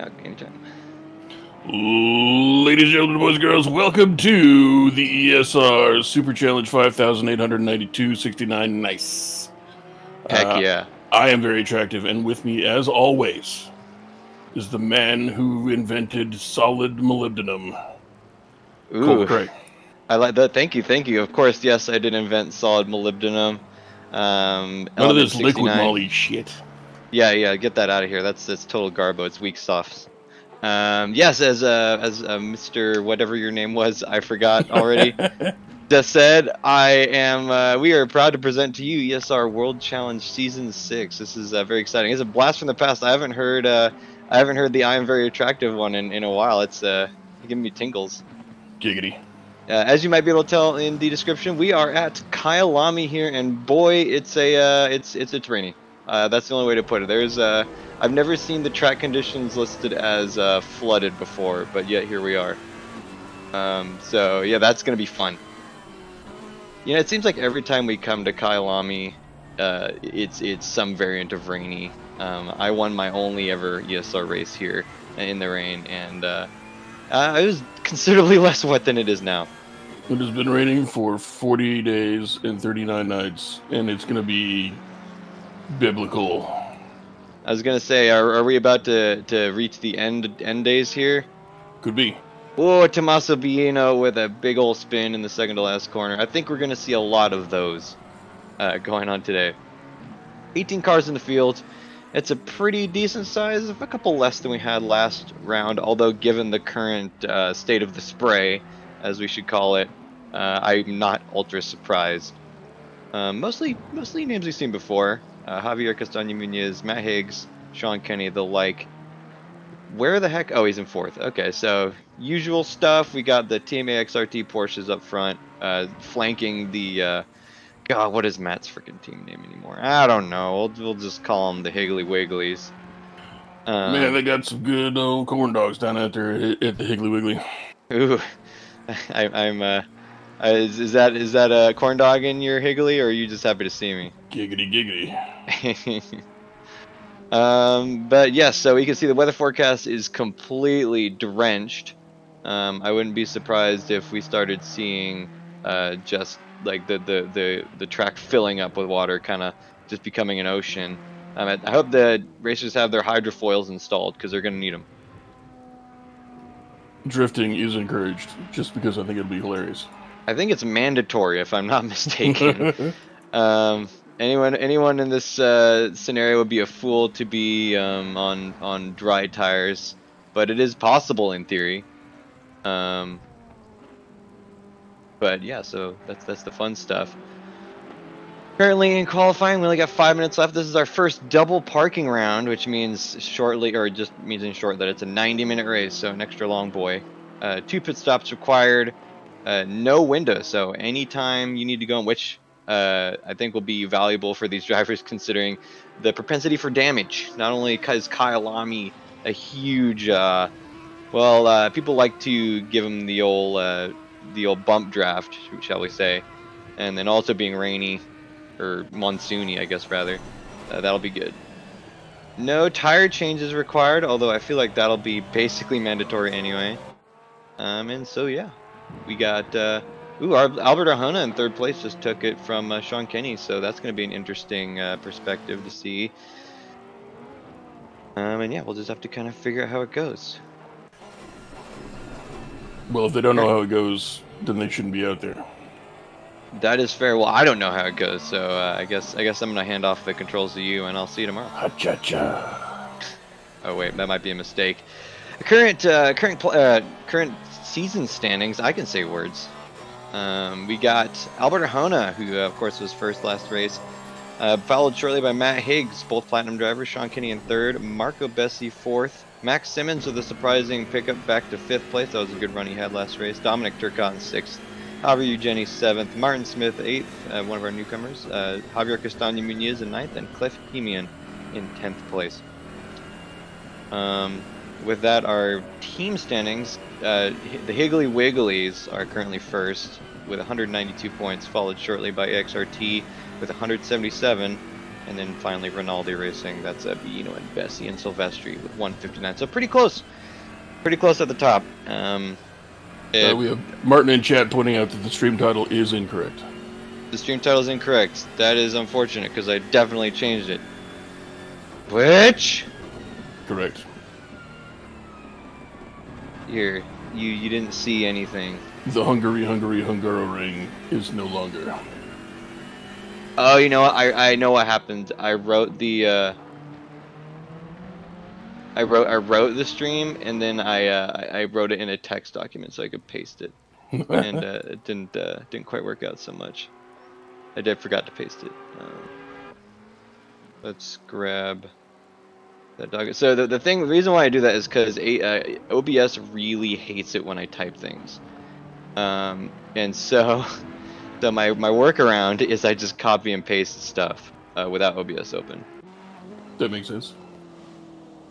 now, anytime. Ladies and gentlemen, boys and girls, welcome to the ESR Super Challenge 5,892.69. Nice. Heck yeah. I am very attractive, and with me, as always, is the man who invented solid molybdenum. Ooh. McCray. I like that. Thank you. Of course, yes, I did invent solid molybdenum. None of this 69. liquid moly shit. Yeah, get that out of here. That's total garbo. It's weak softs. Yes, as Mr. whatever your name was, I forgot already. Just said, we are proud to present to you ESR World Challenge Season 6. This is very exciting. It's a blast from the past. I haven't heard the I am very attractive one in a while. It's giving me tingles. Giggity. As you might be able to tell in the description, we are at Kyalami here, and boy, it's rainy. That's the only way to put it. I've never seen the track conditions listed as flooded before, but yet here we are. So yeah, that's gonna be fun. You know, it seems like every time we come to Kyalami, it's some variant of rainy. I won my only ever ESR race here in the rain, and it was considerably less wet than it is now. It has been raining for 40 days and 39 nights, and it's going to be biblical. I was gonna say, are we about to reach the end days here? Could be. Oh, Tommaso Bieno with a big old spin in the second to last corner. I think we're gonna see a lot of those going on today. 18 cars in the field. It's a pretty decent size, a couple less than we had last round, although given the current state of the spray, as we should call it, I'm not ultra surprised. Mostly names we've seen before. Javier Castaño-Muñoz, Matt Higgs, Sean Kenny, the like. Where the heck? Oh, he's in fourth. Okay, so usual stuff. We got the TMA XRT Porsches up front, flanking the... God, what is Matt's freaking team name anymore? I don't know. We'll just call them the Higgly Wigglies. Man, they got some good old corn dogs down out there at the Higgly Wiggly. Ooh, is that a corn dog in your Higgly, or are you just happy to see me? Giggity giggity. But yes, so you can see the weather forecast is completely drenched. I wouldn't be surprised if we started seeing just like the track filling up with water, kind of just becoming an ocean. I hope the racers have their hydrofoils installed, because they're going to need them. Drifting is encouraged, just because I think it'll be hilarious. I think it's mandatory, if I'm not mistaken. Anyone in this scenario would be a fool to be on dry tires, but it is possible in theory. But yeah, so that's the fun stuff. Currently in qualifying, we only got 5 minutes left. This is our first double parking round, which means shortly, or just means in short, that it's a 90-minute race, so an extra long boy. 2 pit stops required, no window, so anytime you need to go in, which I think will be valuable for these drivers, considering the propensity for damage. Not only is Kyalami a huge, people like to give him the old bump draft, shall we say, and then also being rainy, or monsoony, I guess, rather. That'll be good. No tire changes required, although I feel like that'll be basically mandatory anyway. And so yeah, we got Albert Arjona in third place, just took it from Sean Kenny, so that's going to be an interesting perspective to see. And yeah, we'll just have to kind of figure out how it goes. Well, if they don't know how it goes, then they shouldn't be out there. That is fair. Well, I don't know how it goes, so I guess I'm gonna hand off the controls to you, and I'll see you tomorrow. Ha-cha-cha. Oh wait, that might be a mistake. Current season standings. I can say words. We got Albert Arjona, who of course was first last race, followed shortly by Matt Higgs, both platinum drivers. Sean Kenny in third, Marco Bessi fourth, Max Simmons with a surprising pickup back to 5th place. That was a good run he had last race. Dominic Turcotte in 6th. Javier Eugeni 7th. Martin Smith 8th, one of our newcomers. Javier Castaño-Muñoz in 9th. And Cliff Hemian in 10th place. With that, our team standings, the Higgly Wigglies are currently first with 192 points, followed shortly by XRT with 177. And then finally Rinaldi Racing, that's Bino and Bessie and Silvestri with 159. So pretty close at the top. We have Martin in chat pointing out that the stream title is incorrect. The stream title is incorrect. That is unfortunate because I definitely changed it. Which? Correct. Here, you didn't see anything. The Hungaroring is no longer. Oh, you know what? I know what happened. I wrote the I wrote the stream and then I wrote it in a text document so I could paste it, and it didn't quite work out so much. I forgot to paste it. Let's grab that document. So the reason why I do that is because OBS really hates it when I type things, and so my workaround is I just copy and paste stuff without OBS open. That makes sense.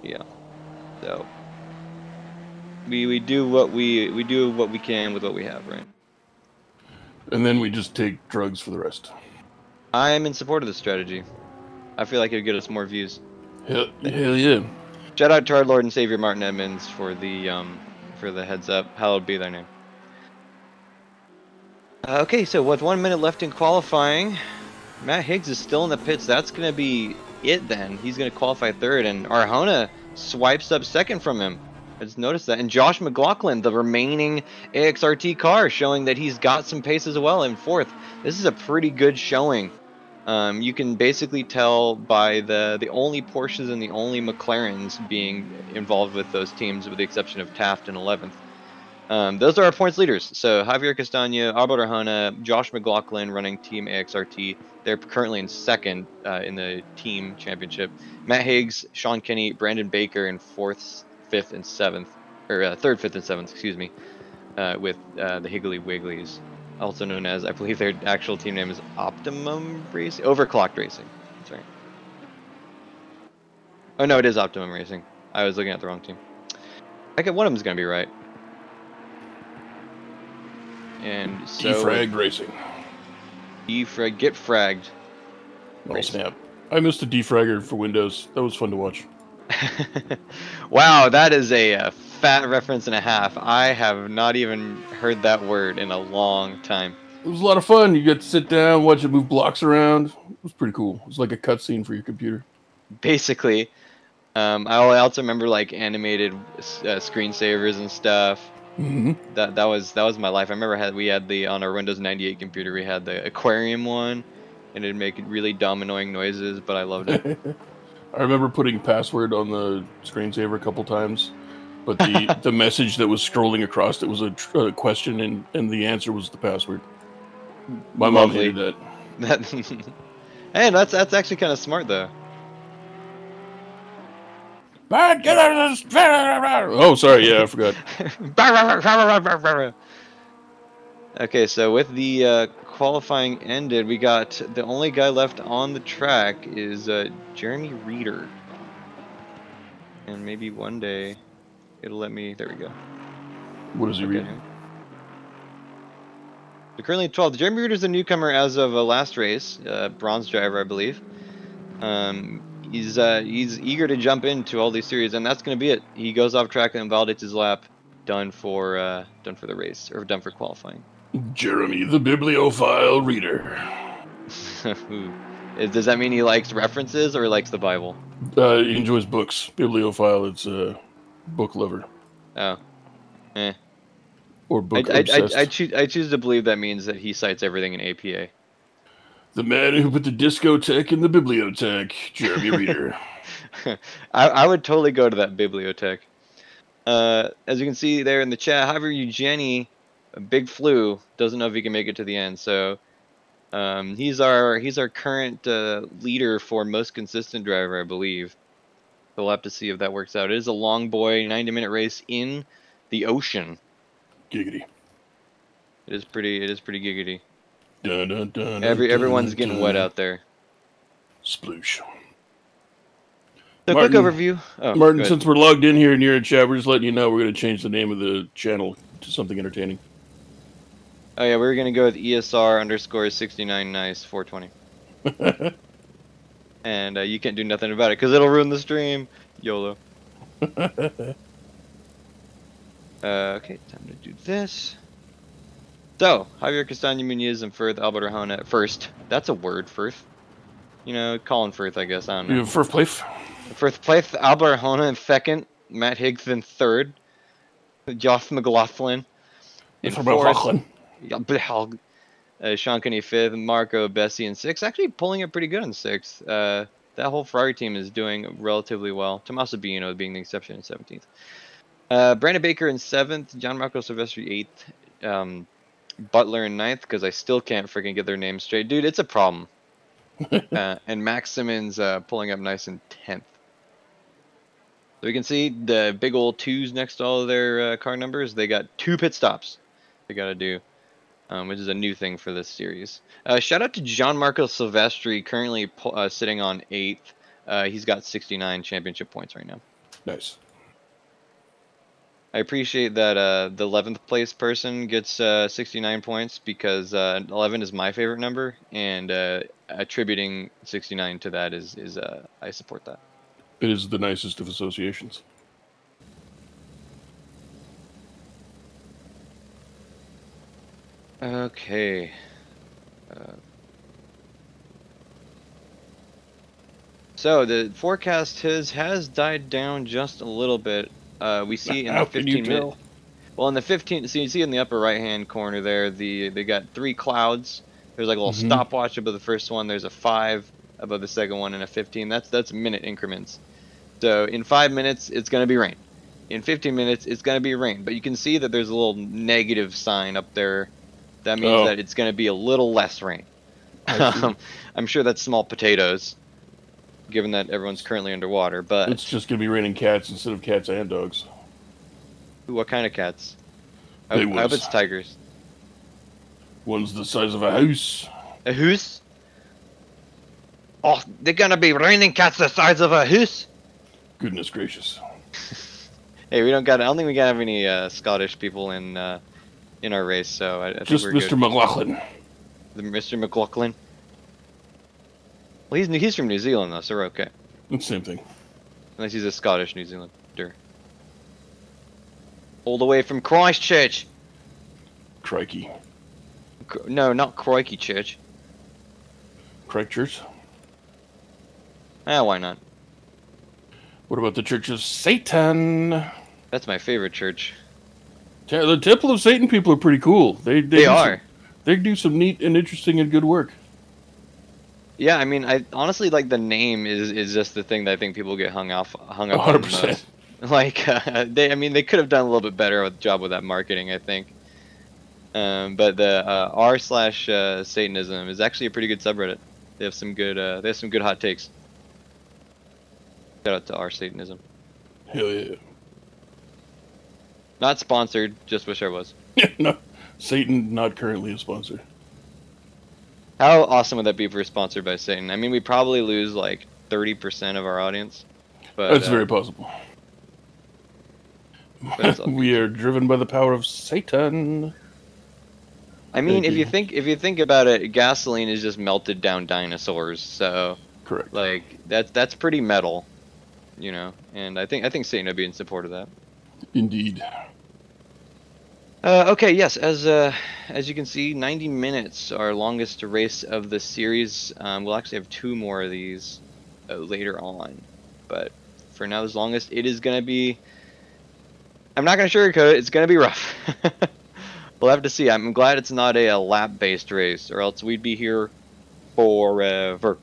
Yeah. So we do what we can with what we have, right? And then we just take drugs for the rest. I am in support of this strategy. I feel like it would get us more views. Hell yeah. Shout out to our Lord and Savior Martin Edmonds for the heads up. Hallowed be thy name. Okay, so with 1 minute left in qualifying, Matt Higgs is still in the pits. That's going to be it then. He's going to qualify third, and Arjona swipes up second from him. I just noticed that. And Josh McLaughlin, the remaining AXRT car, showing that he's got some pace as well in fourth. This is a pretty good showing. You can basically tell by the only Porsches and the only McLarens being involved with those teams, with the exception of Taft in 11th. Those are our points leaders. So Javier Castaño, Albert Arjona, Josh McLaughlin running Team AXRT. They're currently in second in the team championship. Matt Higgs, Sean Kinney, Brandon Baker in fourth, fifth, and seventh, or third, fifth, and seventh, excuse me, with the Higgly Wigglies, also known as, I believe their actual team name is Optimum Racing, Overclocked Racing. That's right. Oh no, it is Optimum Racing. I was looking at the wrong team. Okay, one of them is gonna be right. And so Defrag Racing. Get fragged. Oh snap! I missed a defragger for Windows. That was fun to watch. Wow, that is a fat reference and a half. I have not even heard that word in a long time. It was a lot of fun. You got to sit down, watch it move blocks around. It was pretty cool. It was like a cutscene for your computer. Basically, I also remember like animated screensavers and stuff. Mm-hmm. That was my life. I remember we had on our Windows 98 computer, we had the aquarium one, and it'd make really dumb, annoying noises, but I loved it. I remember putting password on the screensaver a couple times, but the message that was scrolling across it was a question, and the answer was the password. My mom hated that. Hey, that's actually kind of smart though. Get out of this! Oh, sorry, yeah, I forgot. Okay, so with the qualifying ended, we got the only guy left on the track is Jeremy Reeder, and maybe one day it'll let me. There we go. What does he read? So currently 12th. Jeremy Reeder's a newcomer as of last race, bronze driver, I believe. He's eager to jump into all these series, and that's going to be it. He goes off track and validates his lap, done for the race, or done for qualifying. Jeremy, the bibliophile reader. Does that mean he likes references or likes the Bible? He enjoys books. Bibliophile, it's a book lover. Oh, eh. Or book obsessed. I choose to believe that means that he cites everything in APA. The man who put the discotheque in the bibliothèque, Jeremy Reeder. I would totally go to that bibliothèque. As you can see there in the chat, however, Eugenie, Big Flu, doesn't know if he can make it to the end. So he's our current leader for most consistent driver, I believe. So we'll have to see if that works out. It is a long boy, 90-minute race in the ocean. Giggity. It is pretty giggity. Dun, dun, dun, Everyone's dun, getting dun. wet out there. Sploosh. So Martin, quick overview. Oh, Martin, since we're logged in here and you're in chat, we're just letting you know we're going to change the name of the channel to something entertaining. Oh yeah, we were going to go with ESR _69 nice 420. and you can't do nothing about it because it'll ruin the stream. YOLO. Okay, time to do this. So, Javier Castaño Muñoz and Firth Albert Arjona first. That's a word, Firth. You know, Colin Firth, I guess. I don't know. First place. First place, Albert Arjona in second. Matt Higgs in third. Josh McLaughlin in fourth. Sean Kinney fifth. Marco Bessi in sixth. Actually pulling it pretty good in sixth. That whole Ferrari team is doing relatively well. Tommaso Bino being the exception in 17th. Brandon Baker in 7th, John Marco Silvestri 8th, Butler in 9th, because I still can't freaking get their names straight. Dude, it's a problem. And Max Simmons pulling up nice in 10th. So we can see the big old 2s next to all of their car numbers. They got 2 pit stops they got to do, which is a new thing for this series. Shout out to John Marco Silvestri, currently sitting on 8th. He's got 69 championship points right now. Nice. I appreciate that the 11th place person gets 69 points because 11 is my favorite number, and attributing 69 to that is I support that. It is the nicest of associations. Okay. So the forecast has died down just a little bit. We see in the 15 minute. Well, in the 15, so you see in the upper right hand corner there, they got 3 clouds. There's like a little stopwatch above the first one. There's a 5 above the second one, and a 15. That's minute increments. So in 5 minutes, it's gonna be rain. In 15 minutes, it's gonna be rain. But you can see that there's a little negative sign up there. That means that it's gonna be a little less rain. I'm sure that's small potatoes, given that everyone's currently underwater, but... It's just going to be raining cats instead of cats and dogs. What kind of cats? I hope it's tigers. One's the size of a house. A house? Oh, they're going to be raining cats the size of a house? Goodness gracious. Hey, I don't think we got have any Scottish people in our race, so I think we're Mr. good. McLaughlin. The Mr. McLaughlin? Well, he's from New Zealand, though, so we're okay. Same thing. Unless he's a Scottish New Zealander. All the way from Christchurch. Crikey. No, not Crikey Church. Christchurch? Why not? What about the Church of Satan? That's my favorite church. The Temple of Satan people are pretty cool. They are. They do some neat and interesting and good work. Yeah, I mean, I honestly like the name is just the thing that I think people get hung up 100%. on. Like they could have done a little bit better of a job with that marketing, I think. But the r/Satanism is actually a pretty good subreddit. They have some good hot takes. Shout out to r/Satanism. Hell yeah. Not sponsored, just wish I was. No, Satan not currently a sponsor. How awesome would that be if we were sponsored by Satan? I mean, we probably lose like 30% of our audience. But that's very possible. We are driven by the power of Satan. I mean, if you think about it, gasoline is just melted down dinosaurs. So correct. Like that's pretty metal, you know. And I think Satan would be in support of that. Indeed. Okay, yes, as you can see, 90 minutes, our longest race of the series. We'll actually have 2 more of these later on, but for now, as longest, it is going to be, I'm not going to sugarcoat it, it's going to be rough. We'll have to see. I'm glad it's not a lap-based race, or else we'd be here forever.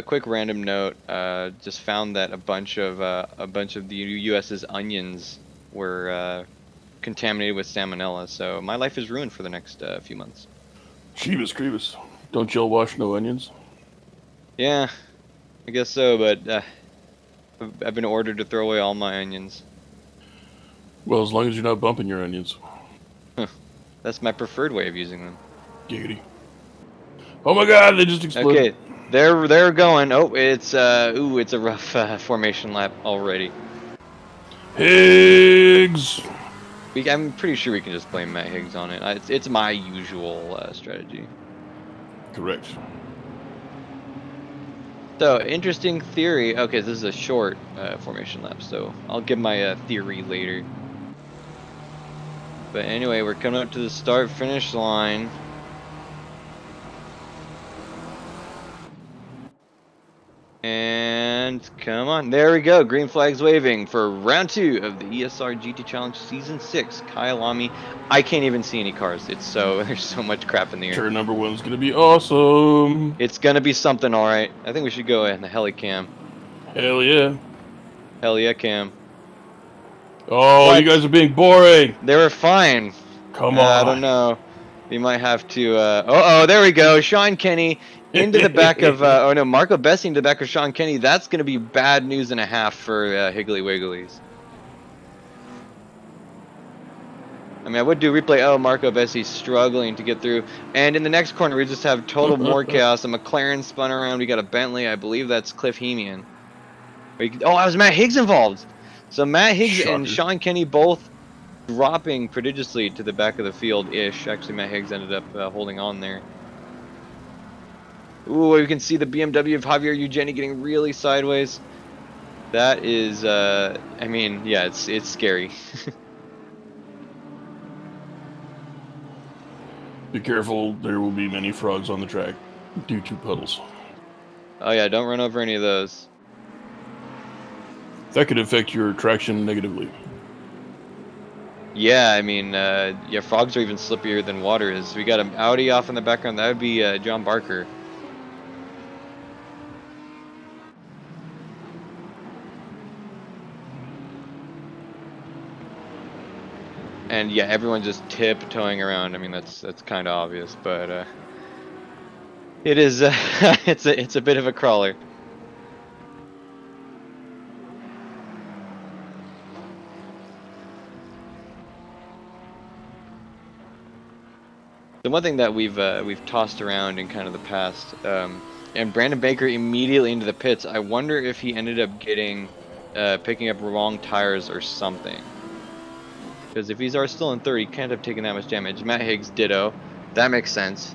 Quick random note: just found that a bunch of the U.S.'s onions were contaminated with salmonella. So my life is ruined for the next few months. Jeebus creebus! Don't y'all wash no onions? Yeah, I guess so. But I've been ordered to throw away all my onions. Well, as long as you're not bumping your onions. That's my preferred way of using them. Giggity! Oh my God! They just exploded. Okay. They're going. Oh, it's it's a rough formation lap already. Higgs. I'm pretty sure we can just blame Matt Higgs on it. It's my usual strategy. Correct. So, interesting theory. Okay, this is a short formation lap, so I'll give my theory later. But anyway, we're coming up to the start-finish line. And come on, there we go. Green flags waving for round 2 of the ESR GT Challenge Season 6. Kyalami. I can't even see any cars. There's so much crap in the air. Turn number 1's gonna be awesome. It's gonna be something, all right. I think we should go in the heli cam. Hell yeah. Hell yeah, cam. Oh, What? you guys are being boring. They were fine. Come on. I don't know. We might have to. Oh, there we go. Sean Kenny into the back of. Oh no, Marco Bessi into the back of Sean Kenny. That's going to be bad news and a half for Higgly Wigglies. I mean, I would do replay. Oh, Marco Bessi struggling to get through. And in the next corner, we just have total more chaos. A McLaren spun around. We got a Bentley. I believe that's Cliff Hemian. Oh, I was Matt Higgs involved. So Matt Higgs and Sean Kenny both dropping prodigiously to the back of the field-ish. Actually, Matt Higgs ended up holding on there. Ooh, you can see the BMW of Javier Eugeni getting really sideways. That is, I mean, yeah, it's scary. Be careful, there will be many frogs on the track due to puddles. Oh yeah, don't run over any of those. That could affect your traction negatively. Yeah, I mean, yeah, frogs are even slippier than water is. We got an Audi off in the background. That would be John Barker. And yeah, everyone's just tiptoeing around. I mean, that's kind of obvious, but it is it's a bit of a crawler. The one thing that we've tossed around in kind of the past, and Brandon Baker immediately into the pits. I wonder if he ended up getting picking up wrong tires or something. Because if he's still in third, he can't have taken that much damage. Matt Higgs, ditto. That makes sense.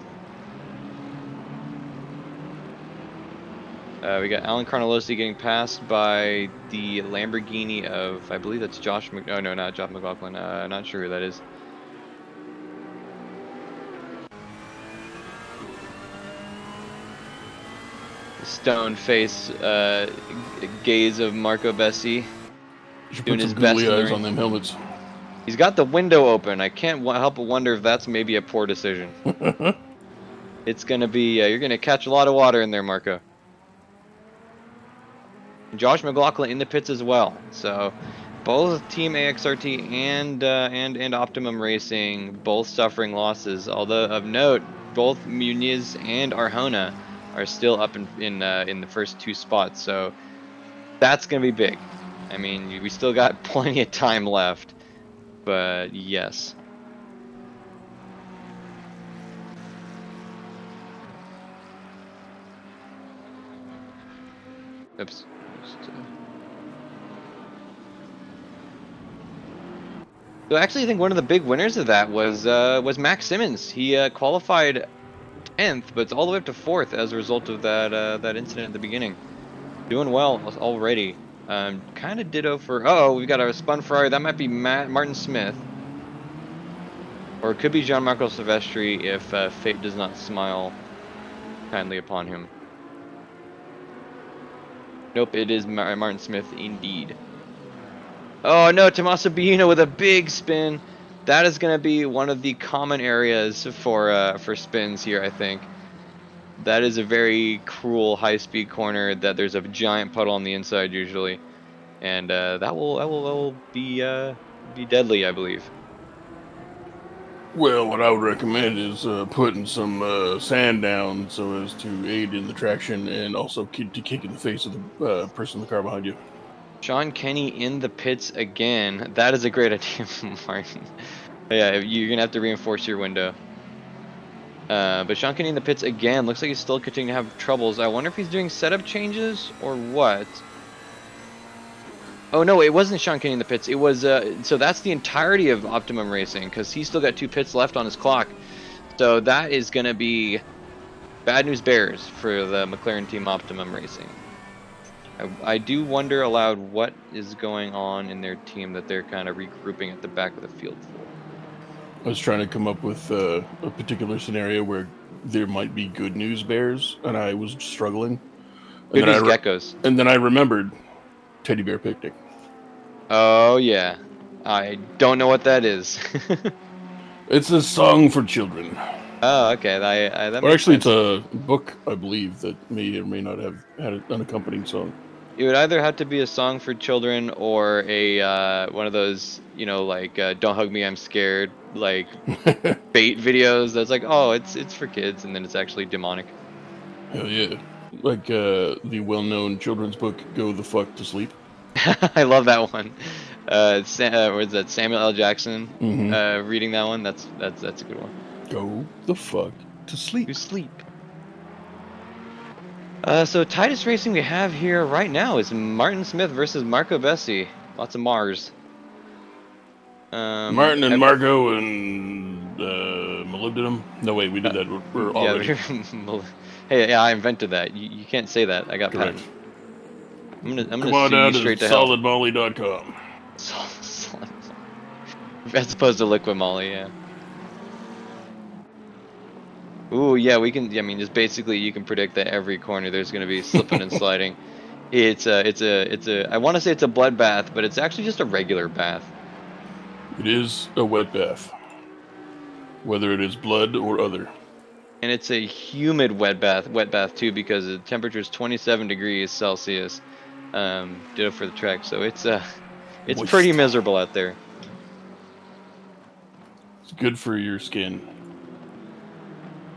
We got Alan Carnolosi getting passed by the Lamborghini of, I believe that's Josh oh no, not Josh McLaughlin. Not sure who that is. Stone face gaze of Marco Bessi. Doing his best eyes on them helmets. He's got the window open. I can't help but wonder if that's maybe a poor decision. It's gonna be you're gonna catch a lot of water in there, Marco. Josh McLaughlin in the pits as well. So both Team AXRT and Optimum Racing both suffering losses. Although of note, both Muniz and Arjona are still up in the first 2 spots. So that's gonna be big. I mean, we still got plenty of time left. But yes. Oops. So actually, I think one of the big winners of that was Max Simmons. He qualified 10th, but it's all the way up to 4th as a result of that incident at the beginning. Doing well already. Kind of ditto for. Oh, we've got a spun Ferrari. That might be Martin Smith, or it could be Gianmarco Silvestri if fate does not smile kindly upon him. Nope, it is Martin Smith indeed. Oh no, Tommaso Bino with a big spin. That is going to be one of the common areas for spins here, I think. That is a very cruel high-speed corner that there's a giant puddle on the inside usually, and that will be deadly, I believe. Well, what I would recommend is putting some sand down so as to aid in the traction and also to kick in the face of the person in the car behind you. Sean Kenny in the pits again. That is a great idea, Martin. Yeah, you're gonna have to reinforce your window. But Sean Kenny in the pits again. Looks like he's still continuing to have troubles. I wonder if he's doing setup changes or what. Oh no, it wasn't Sean Kenny in the pits. It was so that's the entirety of Optimum Racing because he's still got 2 pits left on his clock. So that is gonna be bad news bears for the McLaren team Optimum Racing. I do wonder aloud what is going on in their team that they're kind of regrouping at the back of the field for. I was trying to come up with a particular scenario where there might be good news bears, and I was struggling. Good news geckos. And then I remembered Teddy Bear Picnic. Oh yeah, I don't know what that is. It's a song for children. Oh, okay. That or actually, sense. It's a book, I believe, that may or may not have had an accompanying song. It would either have to be a song for children or a one of those, you know, like "Don't hug me, I'm scared," like bait videos. That's like, oh, it's for kids, and then it's actually demonic. Hell yeah! Like the well-known children's book, "Go the Fuck to Sleep." I love that one. What is that? Samuel L. Jackson reading that one. That's a good one. Go the fuck to sleep. To sleep. So tightest racing we have here right now is Martin Smith versus Marco Bessi. Lots of Mars. Martin and Marco and molybdenum. No wait, we did that. We're already. Yeah, hey, yeah, I invented that. You can't say that. I got patent. I'm gonna Come on sue down you to straight to hell. solidmolly.com. As opposed to Liquid Molly, yeah. Ooh, yeah, we can. I mean, just basically, you can predict that every corner there's going to be slipping and sliding. It's a. I want to say it's a bloodbath, but it's actually just a regular bath. It is a wet bath, whether it is blood or other. And it's a humid wet bath too, because the temperature is 27 degrees Celsius. Ditto for the track, so it's Moist. Pretty miserable out there. It's good for your skin.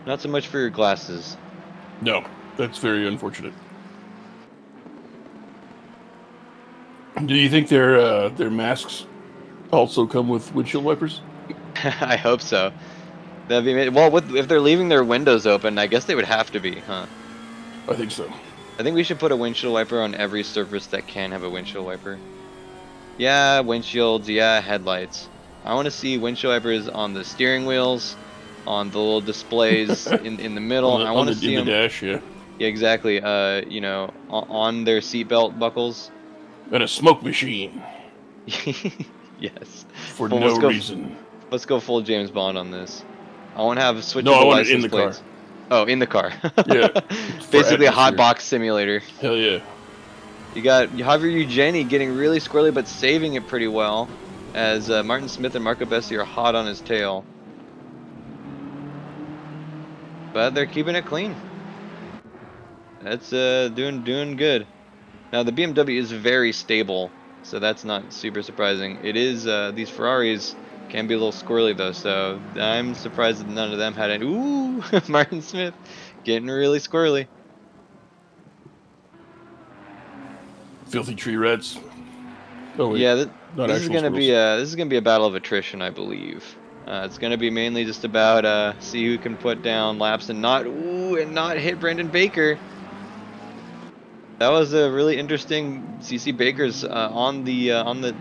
Not so much for your glasses. No, that's very unfortunate. Do you think their masks also come with windshield wipers? I hope so. That'd be well. If they're leaving their windows open, I guess they would have to be, huh? I think so. I think we should put a windshield wiper on every surface that can have a windshield wiper. Yeah, windshields. Yeah, headlights. I want to see windshield wipers on the steering wheels, on the little displays in the middle. I want to see them. In the dash, yeah. Yeah, exactly. You know, on their seatbelt buckles. And a smoke machine. Yes. For no reason. Let's go full James Bond on this. I want to have switchable No, I want license it in the plates. car. Oh, in the car. Yeah. Basically a hot box simulator. Hell yeah. You got Javier Eugeni getting really squirrely, but saving it pretty well, as Martin Smith and Marco Bessi are hot on his tail. But they're keeping it clean. That's doing good. Now the BMW is very stable, so that's not super surprising. It is these Ferraris can be a little squirrely though, so I'm surprised that none of them had it. Ooh, Martin Smith getting really squirrely. Filthy tree rats. Oh wait. Yeah, this is gonna be a battle of attrition, I believe. It's gonna be mainly just about see who can put down laps and not hit Brendan Baker. That was a really interesting CC Baker's on the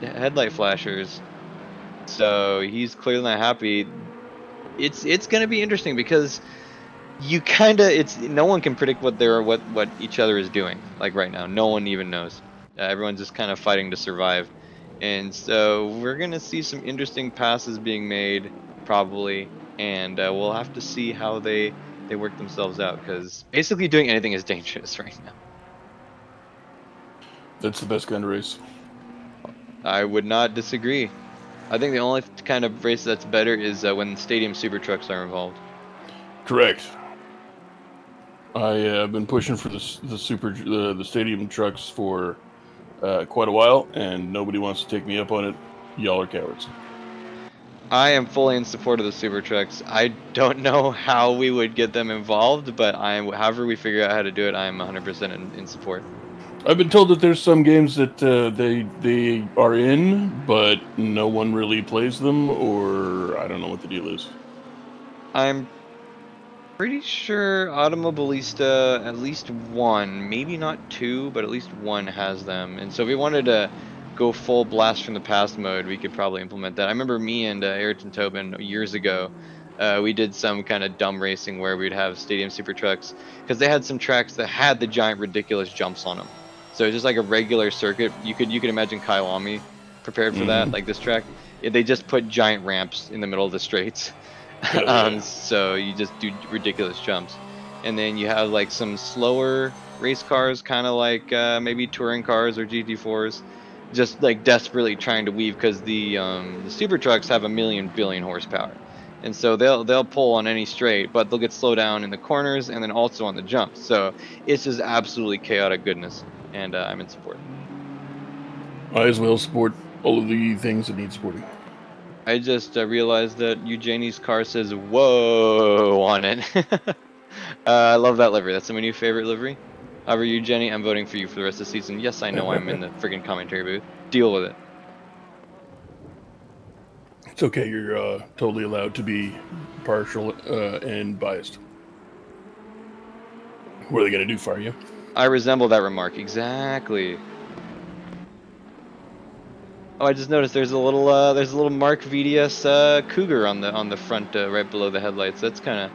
headlight flashers. So he's clearly not happy. It's gonna be interesting because you no one can predict what each other is doing. Like right now, no one even knows. Everyone's just kind of fighting to survive, and so we're gonna see some interesting passes being made probably, and we'll have to see how they work themselves out because basically doing anything is dangerous right now. That's the best kind of race. I would not disagree. I think the only kind of race that's better is when stadium super trucks are involved. Correct. I have been pushing for the stadium trucks for quite a while, and nobody wants to take me up on it. Y'all are cowards. I am fully in support of the super trucks. I don't know how we would get them involved, but however we figure out how to do it, I'm 100% in support. I've been told that there's some games that they are in, but no one really plays them, or I don't know what the deal is. I'm pretty sure Automobilista, at least one, maybe not two, but at least one has them. And so if we wanted to go full blast from the past mode, we could probably implement that. I remember me and Ayrton Tobin years ago, we did some kind of dumb racing where we'd have stadium super trucks, because they had some tracks that had the giant ridiculous jumps on them. So just like a regular circuit, you could imagine Kyalami prepared for that, like this track. They just put giant ramps in the middle of the straights. So you just do ridiculous jumps. And then you have like some slower race cars, kind of like maybe touring cars or GT4s, just like desperately trying to weave, because the super trucks have 1 billion horsepower, and so they'll pull on any straight, but they'll get slowed down in the corners and then also on the jumps. So it's just absolutely chaotic goodness, and I'm in support. I as well support all of the things that need supporting. I just realized that Eugenie's car says "Whoa" on it. I love that livery. That's my new favorite livery. However, Eugenie, I'm voting for you for the rest of the season. Yes, I know I'm in the friggin' commentary booth. Deal with it. It's okay. You're totally allowed to be partial and biased. What are they going to do, fire you? I resemble that remark. Exactly. Oh, I just noticed there's a little Mark VDS Cougar on the front, right below the headlights. It's kind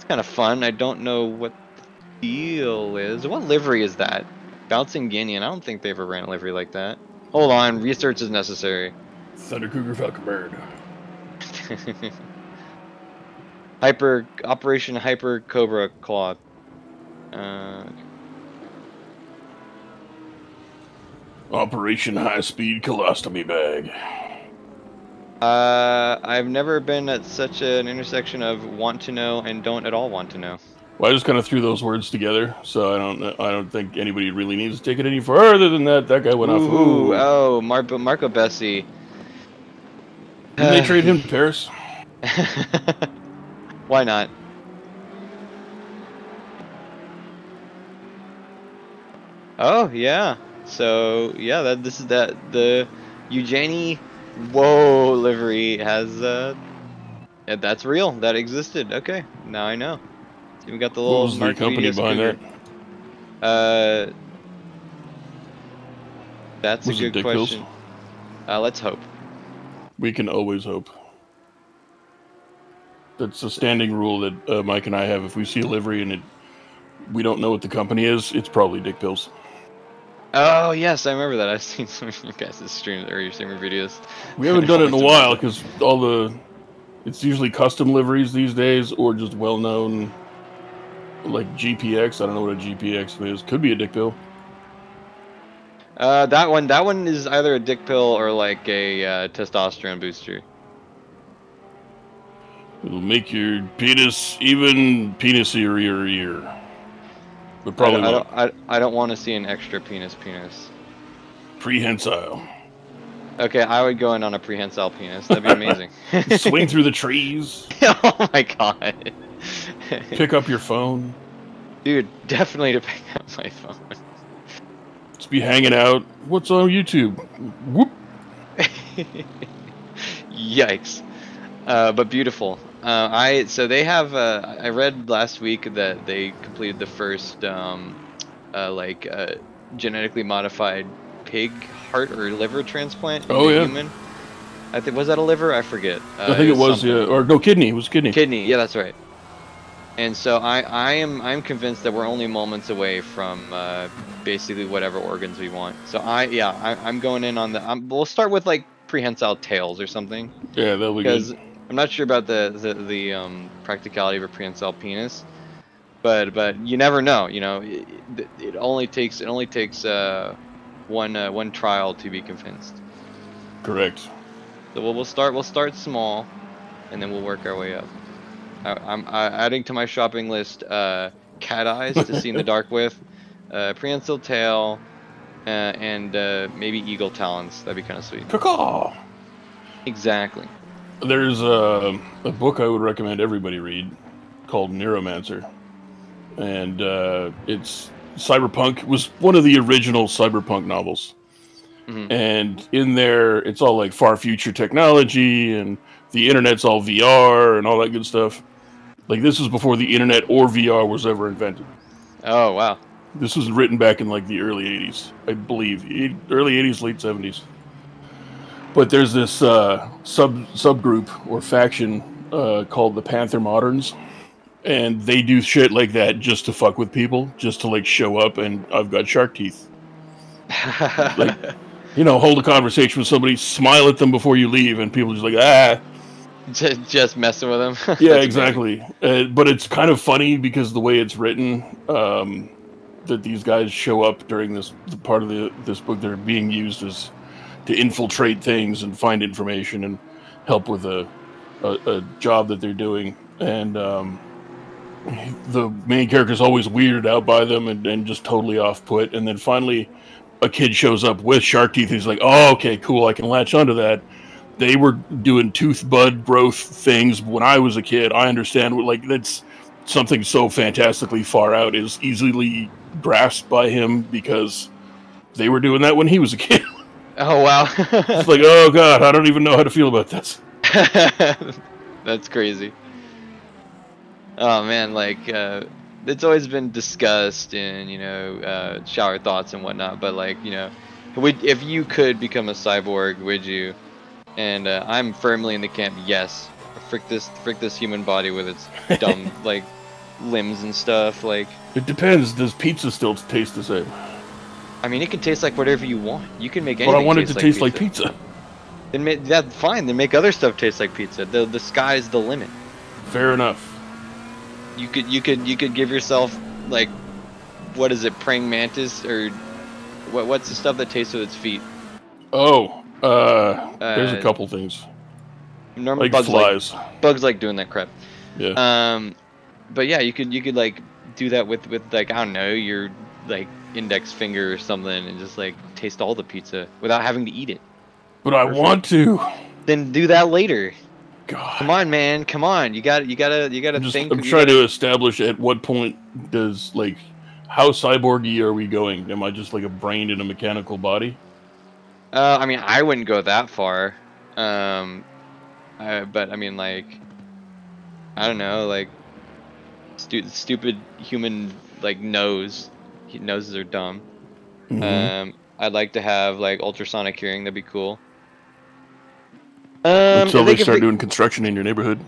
of fun. I don't know what the deal is. What livery is that? Bouncing Guinean. I don't think they ever ran a livery like that. Hold on, research is necessary. Thunder Cougar Falcon Bird. Operation Hyper Cobra Claw. Operation High Speed Colostomy Bag. I've never been at such an intersection of want to know and don't at all want to know. Well, I just kind of threw those words together, so I don't think anybody really needs to take it any further than that. That guy went off. Ooh, oh, Marco Bessi. Didn't they trade him to Paris? Why not? Oh yeah. So yeah, the Eugenie Whoa livery has that's real. That existed. Okay, now I know. We got the little. What was the company behind that? That's a good question. Let's hope. We can always hope. That's a standing rule that Mike and I have. If we see a livery and we don't know what the company is, it's probably Dick Pills. Oh yes, I remember that. I've seen some of you guys' streamer videos. We haven't done it in a while because it's usually custom liveries these days, or just well-known, like GPX. I don't know what a GPX is. Could be a Dick Pill. That one is either a Dick Pill or like a testosterone booster. It'll make your penis even penisier. But probably I don't want to see an extra penis. Prehensile. Okay, I would go in on a prehensile penis. That'd be amazing. Swing through the trees. Oh my god. Pick up your phone. Dude, definitely to pick up my phone. Just be hanging out. What's on YouTube? Whoop. Yikes. But beautiful. So they have. I read last week that they completed the first genetically modified pig heart or liver transplant. Oh yeah. Human. I think was that a liver? I forget. I think it was something. Yeah, or no, kidney. It was kidney. Kidney. Yeah, that's right. And so I'm convinced that we're only moments away from basically whatever organs we want. So I'm going in on the. We'll start with like prehensile tails or something. Yeah, that'll be good. I'm not sure about the practicality of a prehensile penis, but you never know. You know, it only takes one trial to be convinced. Correct. So we'll start small, and then we'll work our way up. I'm adding to my shopping list cat eyes to see in the dark with, prehensile tail, and maybe eagle talons. That'd be kind of sweet. Caw-caw. Exactly. There's a book I would recommend everybody read called Neuromancer, and it's cyberpunk. It was one of the original cyberpunk novels. Mm-hmm. And in there, it's all like far future technology, and the internet's all VR and all that good stuff. Like, this was before the internet or VR was ever invented. Oh, wow. This was written back in like the early 80s, I believe. Early 80s, late 70s. But there's this subgroup or faction called the Panther Moderns, and they do shit like that just to fuck with people, just to like show up and I've got shark teeth. Like, you know, hold a conversation with somebody, smile at them before you leave, and people just like, ah. Just messing with them. Yeah, exactly. But it's kind of funny because the way it's written, that these guys show up during the part of this book, they're being used as to infiltrate things and find information and help with a job that they're doing. And the main character's always weirded out by them and just totally off-put. And then finally, a kid shows up with shark teeth. He's like, oh, okay, cool, I can latch onto that. They were doing tooth bud growth things when I was a kid. I understand, like, that's something so fantastically far out is easily grasped by him because they were doing that when he was a kid. Oh, wow. It's like, oh, God, I don't even know how to feel about this. That's crazy. Oh, man, like, it's always been discussed in, you know, shower thoughts and whatnot, but, like, you know, if you could become a cyborg, would you? And I'm firmly in the camp, yes. Frick this human body with its dumb, like, limbs and stuff, like... It depends. Does pizza still taste the same? I mean, it can taste like whatever you want. You can make anything But I want it to taste like pizza. Then that's fine. Then make other stuff taste like pizza. The sky's the limit. Fair enough. You could give yourself, like, what is it, praying mantis, or what's the stuff that tastes with its feet? Oh, there's a couple things. Normally, like flies. Bugs like doing that crap. Yeah. But yeah, you could like do that with like, I don't know, your like index finger or something, and just like taste all the pizza without having to eat it. But I want to. Then do that later. God. Come on, man. Come on. You gotta think. I'm trying to establish at what point does, like, how cyborgy are we going? Am I just like a brain in a mechanical body? I mean, I wouldn't go that far. But I mean, like, I don't know, like, stupid human, like, noses are dumb. Mm-hmm. I'd like to have, like, ultrasonic hearing. That'd be cool. Until they start doing construction in your neighborhood.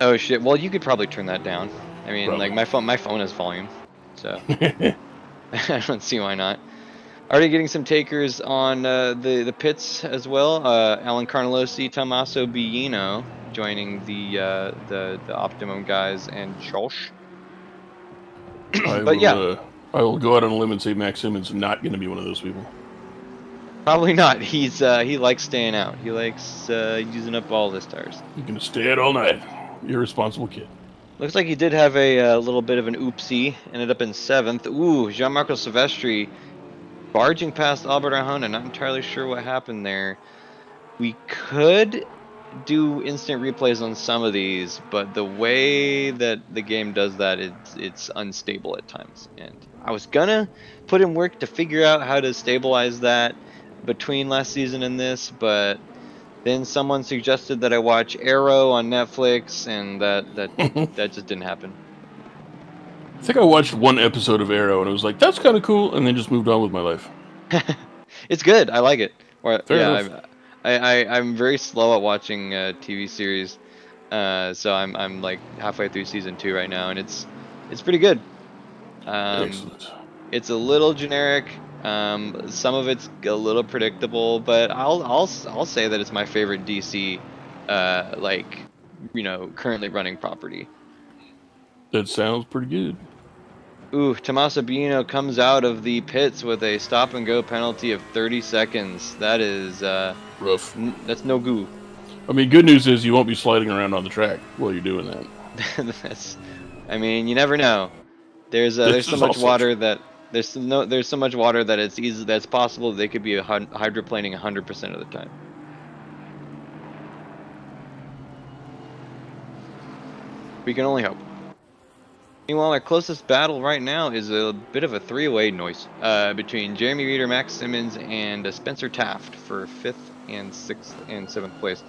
Oh shit! Well, you could probably turn that down. I mean, Probably. like, my phone has volume, so I don't see why not. Already getting some takers on the pits as well. Alan Carnelosi, Tommaso Billino joining the Optimum guys, and Josh. But yeah, I will go out on a limb and say Max Simmons is not going to be one of those people. Probably not. He likes staying out. He likes using up all his tires. You're going to stay out all night. Irresponsible kid. Looks like he did have a little bit of an oopsie. Ended up in 7th. Ooh, Gianmarco Silvestri barging past Albert Arjona. Not entirely sure what happened there. We could do instant replays on some of these, but the way that the game does that, it's unstable at times. And I was gonna put in work to figure out how to stabilize that between last season and this, but then someone suggested that I watch Arrow on Netflix, and that just didn't happen. I think I watched one episode of Arrow and I was like, that's kind of cool, and then just moved on with my life. It's good. I like it. Fair enough. I'm very slow at watching TV series, so I'm like halfway through season 2 right now, and it's pretty good. Excellent. It's a little generic. Some of it's a little predictable, but I'll say that it's my favorite DC, like, you know, currently running property. That sounds pretty good. Ooh, Tommaso Billino comes out of the pits with a stop and go penalty of 30 seconds. That is rough. That's no goo. I mean, good news is you won't be sliding around on the track while you're doing that. I mean, you never know. There's so much water that there's so much water that it's possible they could be hydroplaning 100% of the time. We can only hope. Meanwhile, our closest battle right now is a bit of a three-way noise between Jeremy Reeder, Max Simmons, and Spencer Taft for 5th and 6th and 7th place.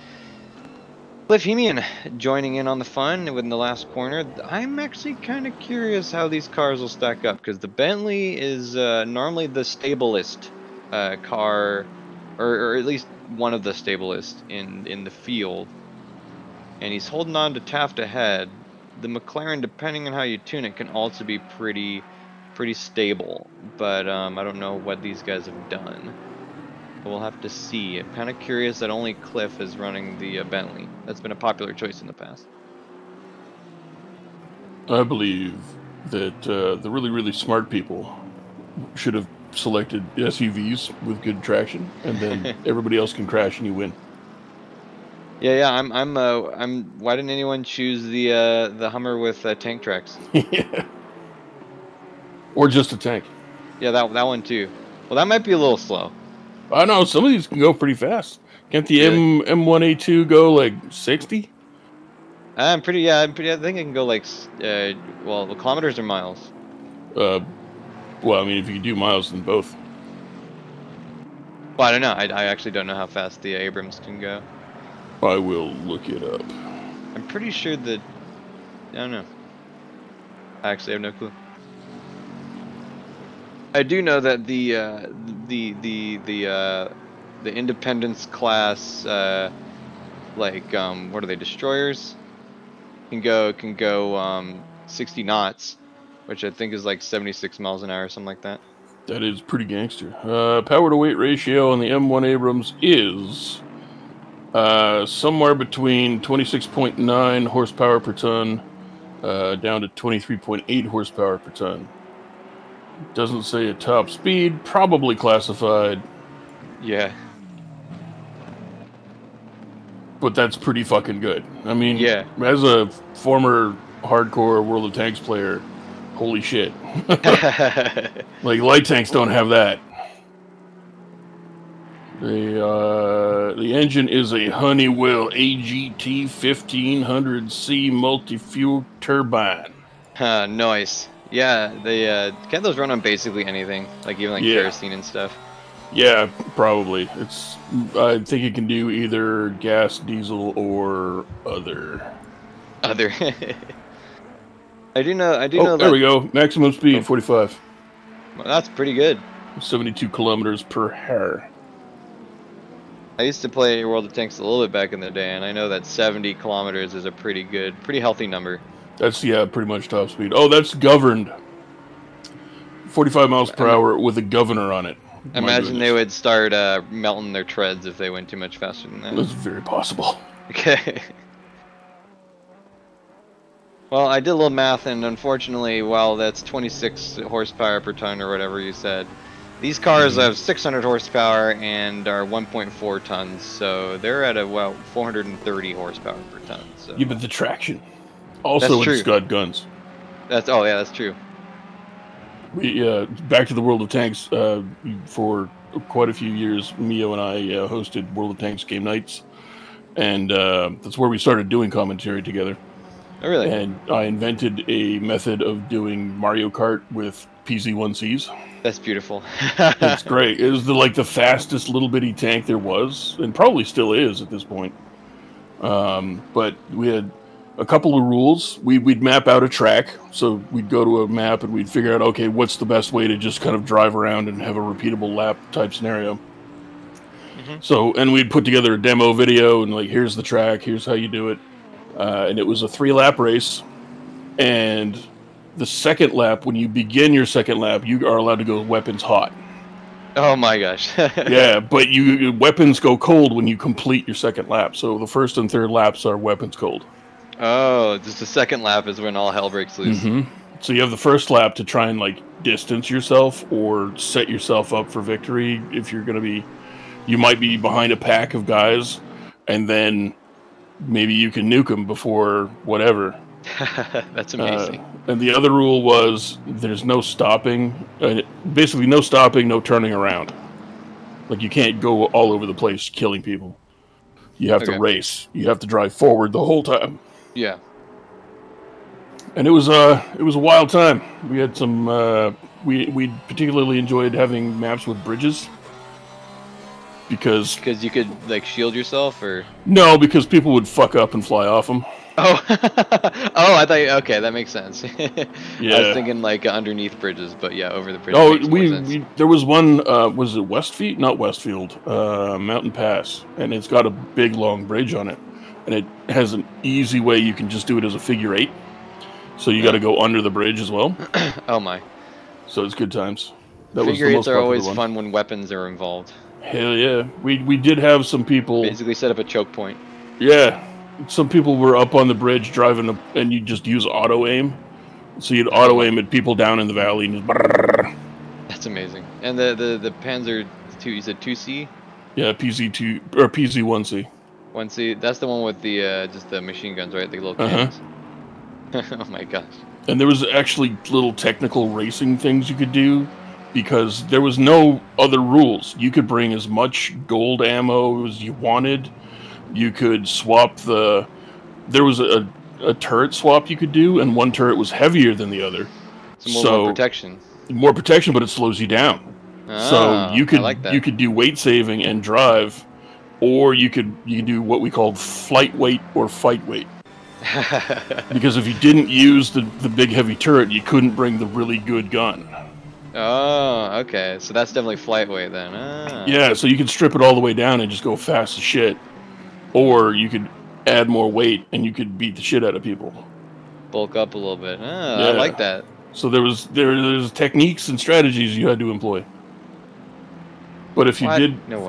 Cliff Hemian joining in on the fun in the last corner. I'm actually kind of curious how these cars will stack up, because the Bentley is normally the stablest car or at least one of the stablists in the field, and he's holding on to Taft ahead. The McLaren, depending on how you tune it, can also be pretty stable, but I don't know what these guys have done. We'll have to see. I'm kind of curious that only Cliff is running the Bentley. That's been a popular choice in the past. I believe that the really smart people should have selected SUVs with good traction, and then everybody else can crash and you win. Yeah. I'm. Why didn't anyone choose the Hummer with tank tracks? Yeah. Or just a tank. Yeah, that one too. Well, that might be a little slow. I know some of these can go pretty fast. Can't the M1A2 go like 60? I'm pretty. Yeah, I think it can go like well, kilometers or miles. Well, I mean, if you can do miles, then both. Well, I don't know. I actually don't know how fast the Abrams can go. I will look it up. I'm pretty sure that. I don't know. I actually have no clue. I do know that the Independence class, what are they, destroyers? Can go 60 knots, which I think is like 76 miles an hour or something like that. That is pretty gangster. Power to weight ratio on the M1 Abrams is somewhere between 26.9 horsepower per ton down to 23.8 horsepower per ton. Doesn't say a top speed, probably classified. Yeah. But that's pretty fucking good. I mean, yeah. As a former hardcore World of Tanks player, holy shit. Like, light tanks don't have that. The engine is a Honeywell AGT 1500C multi-fuel turbine. Nice. Yeah, they can't those run on basically anything, like even like kerosene and stuff. Yeah, probably. I think it can do either gas, diesel, or other. I do know. Oh, there we go. Maximum speed 45. Well, that's pretty good. 72 kilometers per hour. I used to play World of Tanks a little bit back in the day, and I know that 70 kilometers is a pretty healthy number. That's, pretty much top speed. Oh, that's governed. 45 miles per hour with a governor on it. Imagine they would start melting their treads if they went too much faster than that. That's very possible. Okay. Well, I did a little math, and unfortunately, while that's 26 horsepower per ton or whatever you said, these cars have 600 horsepower and are 1.4 tons, so they're at about 430 horsepower per ton. So. Yeah, but the traction. Also, it's got guns. That's true. Back to the World of Tanks. For quite a few years, Mio and I hosted World of Tanks game nights, and that's where we started doing commentary together. Oh, really? And I invented a method of doing Mario Kart with PZ-1Cs. That's beautiful. It's great. It was the fastest little bitty tank there was, and probably still is at this point. But we had a couple of rules. We'd map out a track, so we'd go to a map and we'd figure out, okay, what's the best way to just kind of drive around and have a repeatable lap type scenario. So, and we'd put together a demo video and like, here's the track, here's how you do it. And it was a 3-lap race, and the second lap, when you begin your second lap, you are allowed to go weapons hot. Oh my gosh. Yeah, but weapons go cold when you complete your second lap. So the first and third laps are weapons cold. Oh, just the second lap is when all hell breaks loose. So you have the first lap to try and like distance yourself or set yourself up for victory. If you're going to be, you might be behind a pack of guys, and then maybe you can nuke them before whatever. That's amazing. And the other rule was there's no stopping. Basically, no stopping, no turning around. Like, you can't go all over the place killing people. You have to race. You have to drive forward the whole time. Yeah. And it was a wild time. We had some. We particularly enjoyed having maps with bridges. Because you could like shield yourself, or no, because people would fuck up and fly off them. Oh, oh, I thought. Okay, that makes sense. Yeah. I was thinking like underneath bridges, but yeah, over the bridge Oh, makes more sense. there was one. Was it Westfield? Not Westfield. Mountain Pass, and it's got a big long bridge on it, and it has an easy way you can just do it as a figure 8. So you got to go under the bridge as well. Oh my. So it's good times. That Figure was the 8s most are always one. fun when weapons are involved. Hell yeah. We did have some people. Basically set up a choke point. Yeah. Some people were up on the bridge driving, and you just use auto aim. So you'd auto aim at people down in the valley. And just That's amazing. And the Panzer 2, you said 2C? Yeah, PZ2 or PZ1C. 1C. That's the one with the just the machine guns, right? The little cannons. Oh my gosh. And there was actually little technical racing things you could do because there was no other rules. You could bring as much gold ammo as you wanted. You could swap there was a turret swap you could do, and one turret was heavier than the other. So more protection. More protection, but it slows you down. Ah, so you could I like that. you could do weight saving and drive, or you could do what we called flight weight or fight weight. Because if you didn't use the big heavy turret, you couldn't bring the really good gun. Oh, okay. So that's definitely flight weight then. Ah. Yeah, so you could strip it all the way down and just go fast as shit. Or you could add more weight and you could beat the shit out of people. Bulk up a little bit. Ah, Yeah. I like that. So there's techniques and strategies you had to employ. But if you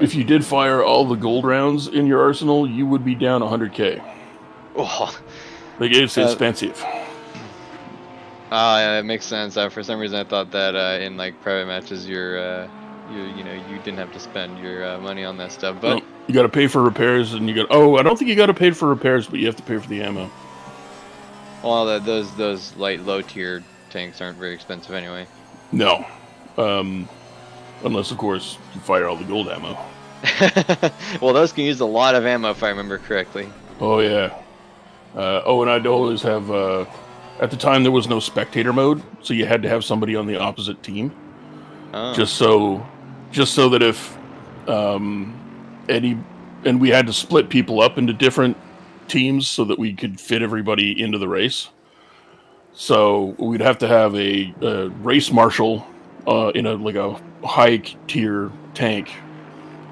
if you did fire all the gold rounds in your arsenal, you would be down 100k. Oh. Like it's expensive. Yeah, it makes sense. For some reason, I thought that in like private matches, you didn't have to spend your money on that stuff. But no, you got to pay for repairs, and you got. Oh, I don't think you got to pay for repairs, but you have to pay for the ammo. Well, those low tier tanks aren't very expensive anyway. No, unless of course you fire all the gold ammo. Well, those can use a lot of ammo if I remember correctly. Oh yeah. And I'd always have. At the time, there was no spectator mode, so you had to have somebody on the opposite team. Oh. Just so that if and we had to split people up into different teams so that we could fit everybody into the race. So we'd have to have a race marshal in a high tier tank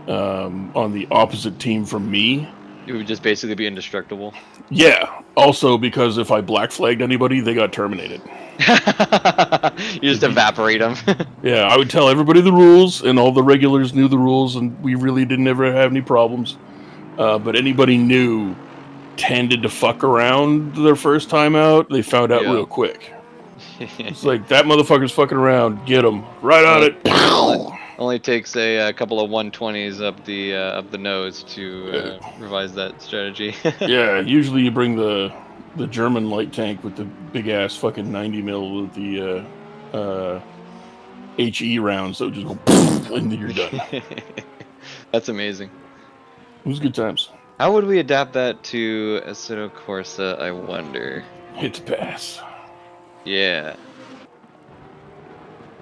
on the opposite team from me. It would just basically be indestructible. Yeah. Also, because if I black flagged anybody, they got terminated. You just evaporate them. Yeah, I would tell everybody the rules, and all the regulars knew the rules, and we really didn't ever have any problems. But anybody new tended to fuck around their first time out. They found out real quick. It's like, that motherfucker's fucking around. Get him. Right on it. Only takes a couple of 120s up the nose to revise that strategy. Yeah, usually you bring the German light tank with the big ass fucking 90 mil with the HE rounds that would just go and then you're done. That's amazing. It was good times. How would we adapt that to Assetto Corsa, I wonder? Hit the pass. Yeah.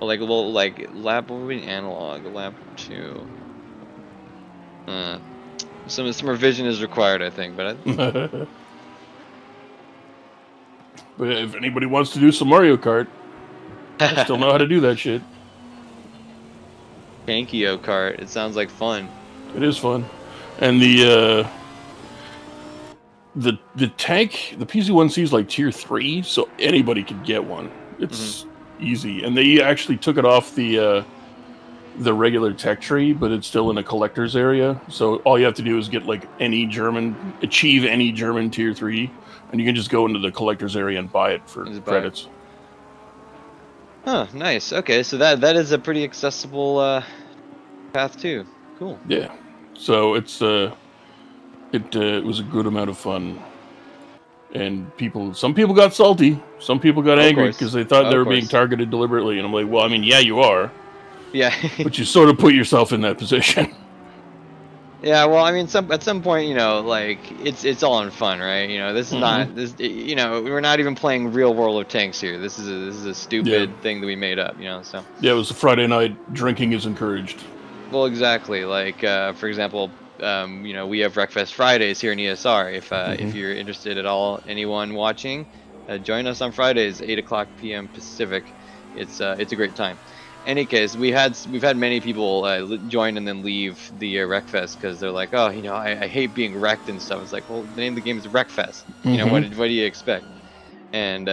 Like a little lap, what would be analog? Lap 2. Some revision is required, I think, but But if anybody wants to do some Mario Kart, I still know how to do that shit. Tankio Kart, it sounds like fun. It is fun. And the tank, the PZ1C is like tier 3, so anybody could get one. It's easy. And they actually took it off the regular tech tree, but it's still in a collector's area. So all you have to do is get like achieve any German tier 3, and you can just go into the collector's area and buy it for credits. Oh, nice. Okay, so that is a pretty accessible path too. Cool. Yeah. So it's it was a good amount of fun. And some people got salty. Some people got angry because they thought they were being targeted deliberately. And I'm like, well, I mean, yeah, you are. Yeah. But you sort of put yourself in that position. Yeah, well, I mean, at some point, you know, like it's all in fun, right? You know, this is not this. You know, we're not even playing real World of Tanks here. This is a stupid thing that we made up. You know, so. Yeah, it was a Friday night. Drinking is encouraged. Well, exactly. Like, for example, you know, we have Wreckfest Fridays here in ESR. If you're interested at all, anyone watching, join us on Fridays, 8 p.m. Pacific. It's a great time. Any case, we've had many people join and then leave the Wreckfest because they're like, oh, you know, I hate being wrecked and stuff. It's like, well, the name of the game is Wreckfest. You know, what do you expect? And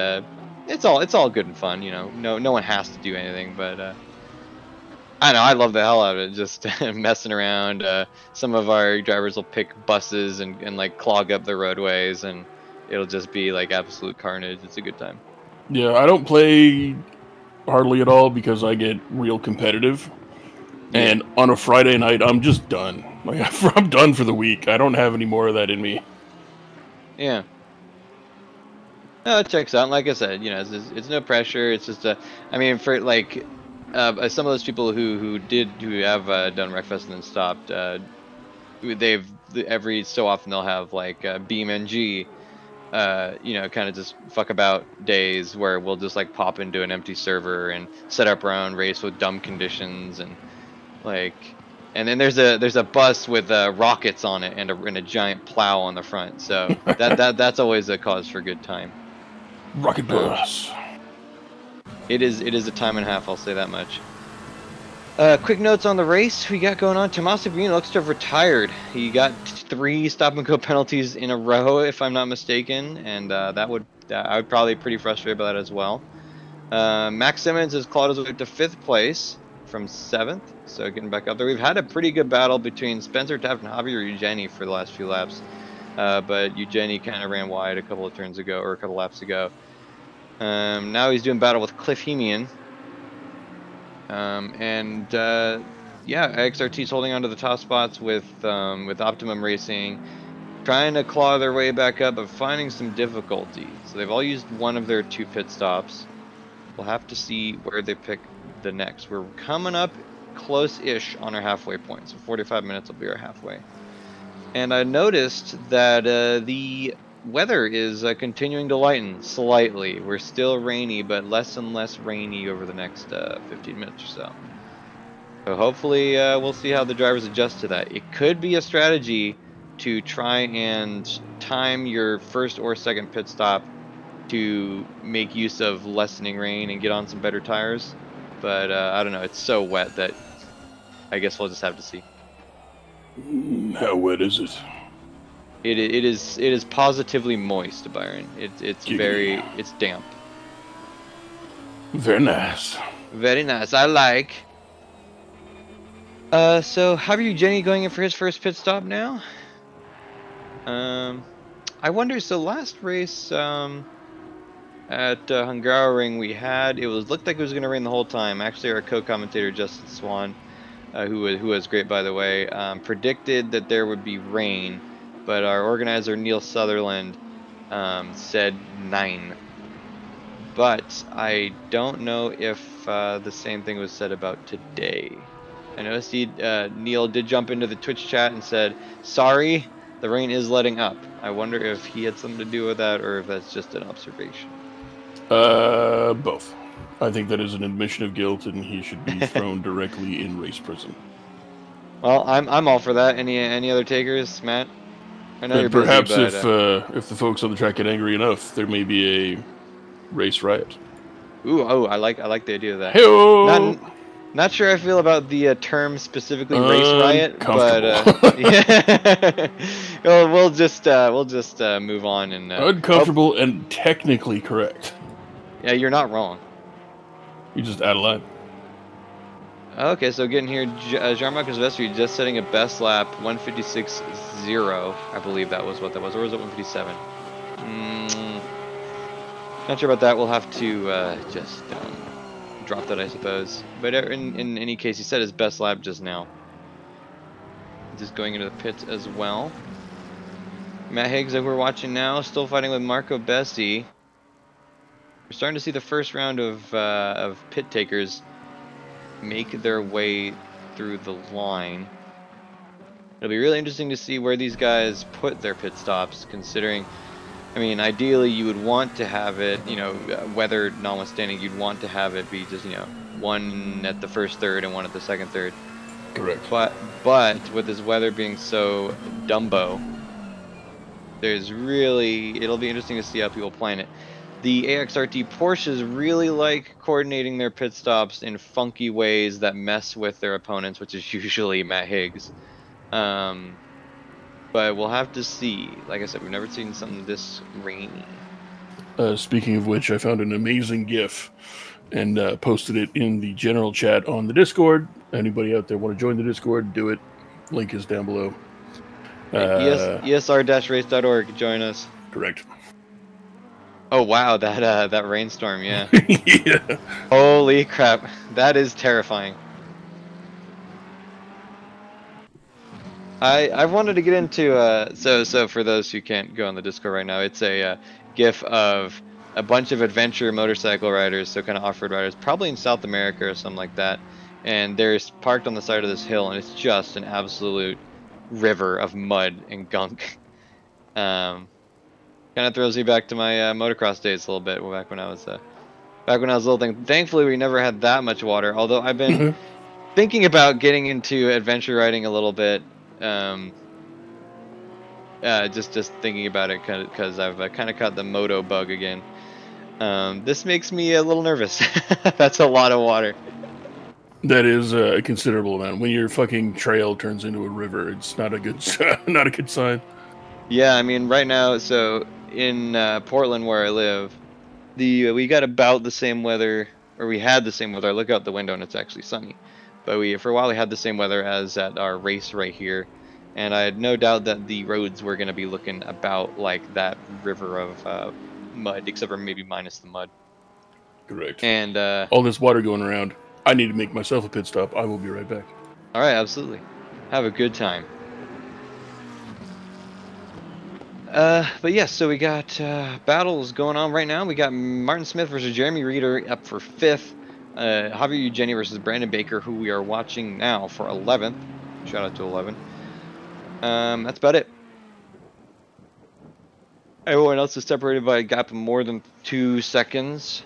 it's all good and fun. You know, no one has to do anything, but I know I love the hell out of it, just messing around. Some of our drivers will pick buses and like clog up the roadways, and it'll just be like absolute carnage. It's a good time. Yeah, I don't play hardly at all because I get real competitive, and on a Friday night I'm just done. Like I'm done for the week. I don't have any more of that in me. Yeah. No, it checks out. Like I said, you know, it's no pressure. It's just I mean, for like some of those people who have done Wreckfest and then stopped, every so often they'll have like BeamNG. You know, kind of just fuck about days where we'll just like pop into an empty server and set up our own race with dumb conditions and like, and then there's a bus with rockets on it and a giant plow on the front. So that's always a cause for a good time. Rocket bus. It is a time and a half. I'll say that much. Quick notes on the race we got going on. Tommaso Green looks to have retired. He got 3 stop-and-go penalties in a row, if I'm not mistaken, and I would probably be pretty frustrated by that as well. Max Simmons has clawed his way to 5th place from 7th, so getting back up there. We've had a pretty good battle between Spencer Taft and Javier Eugeni for the last few laps, but Eugeni kind of ran wide a couple of laps ago. Now he's doing battle with Cliff Hemian. Yeah, XRT's holding on to the top spots with Optimum Racing, trying to claw their way back up, but finding some difficulty. So they've all used one of their 2 pit stops. We'll have to see where they pick the next. We're coming up close-ish on our halfway point, so 45 minutes will be our halfway. And I noticed that the weather is continuing to lighten slightly. We're still rainy, but less and less rainy over the next 15 minutes or so. So hopefully we'll see how the drivers adjust to that. It could be a strategy to try and time your first or second pit stop to make use of lessening rain and get on some better tires. But I don't know, it's so wet that I guess we'll just have to see. How wet is it? It is positively moist, Byron. It's damp. Very nice. Very nice. I like. So Javier Eugeni going in for his first pit stop now. I wonder. So last race at Hungaroring it looked like it was going to rain the whole time. Actually, our co-commentator Justin Swan, who was great by the way, predicted that there would be rain. But our organizer, Neil Sutherland, said 9. But I don't know if the same thing was said about today. I noticed Neil did jump into the Twitch chat and said, sorry, the rain is letting up. I wonder if he had something to do with that or if that's just an observation. Both. I think that is an admission of guilt and he should be thrown directly in race prison. Well, I'm all for that. Any other takers, Matt? I know you're perhaps busy, but, if the folks on the track get angry enough, there may be a race riot. I like the idea of that. Hey-o! Not sure I feel about the term specifically race riot, but yeah. Well, we'll just move on and uncomfortable and technically correct. Yeah, you're not wrong. You just add a line. Okay, so getting here, Jean-Marc Silvestri just setting a best lap, 156.0. I believe that was what that was, or was it 157? Not sure about that. We'll have to just drop that, I suppose. But in any case, he set his best lap just now. Just going into the pits as well. Matt Higgs, that we're watching now, still fighting with Marco Bessi. We're starting to see the first round of pit takers make their way through the line. It'll be really interesting to see where these guys put their pit stops, considering, I mean, ideally you would want to have it, you know, weather notwithstanding, you'd want to have it be just, you know, one at the first third and one at the second third. Correct. But but with this weather being so Dumbo, it'll be interesting to see how people plan it. The AXRT Porsches really like coordinating their pit stops in funky ways that mess with their opponents, which is usually Matt Higgs. But we'll have to see. Like I said, we've never seen something this rainy. Speaking of which, I found an amazing GIF and posted it in the general chat on the Discord. Anybody out there want to join the Discord, do it. Link is down below. ESR-race.org, join us. Correct. Oh wow, that rainstorm, yeah. Yeah. Holy crap, that is terrifying. I wanted to get into so for those who can't go on the Discord right now, it's a GIF of a bunch of adventure motorcycle riders, so kind of off-road riders, probably in South America or something like that, and they're parked on the side of this hill, and it's just an absolute river of mud and gunk. Kind of throws me back to my motocross days a little bit, back when I was a little thing. Thankfully, we never had that much water. Although I've been thinking about getting into adventure riding a little bit. Just thinking about it because I've kind of caught the moto bug again. This makes me a little nervous. That's a lot of water. That is a considerable amount. When your fucking trail turns into a river, it's not a good sign. Yeah, I mean, right now, so in Portland where I live, we got about the same weather, or we had the same weather. I look out the window and it's actually sunny, but for a while we had the same weather as at our race right here, and I had no doubt that the roads were going to be looking about like that river of mud, except for maybe minus the mud. Correct. And all this water going around. I need to make myself a pit stop. I will be right back. All right, absolutely. Have a good time. But yes, so we got battles going on right now. We got Martin Smith versus Jeremy Reeder up for 5th. Javier Eugeni versus Brandon Baker, who we are watching now for 11th. Shout out to 11. That's about it. Everyone else is separated by a gap of more than 2 seconds.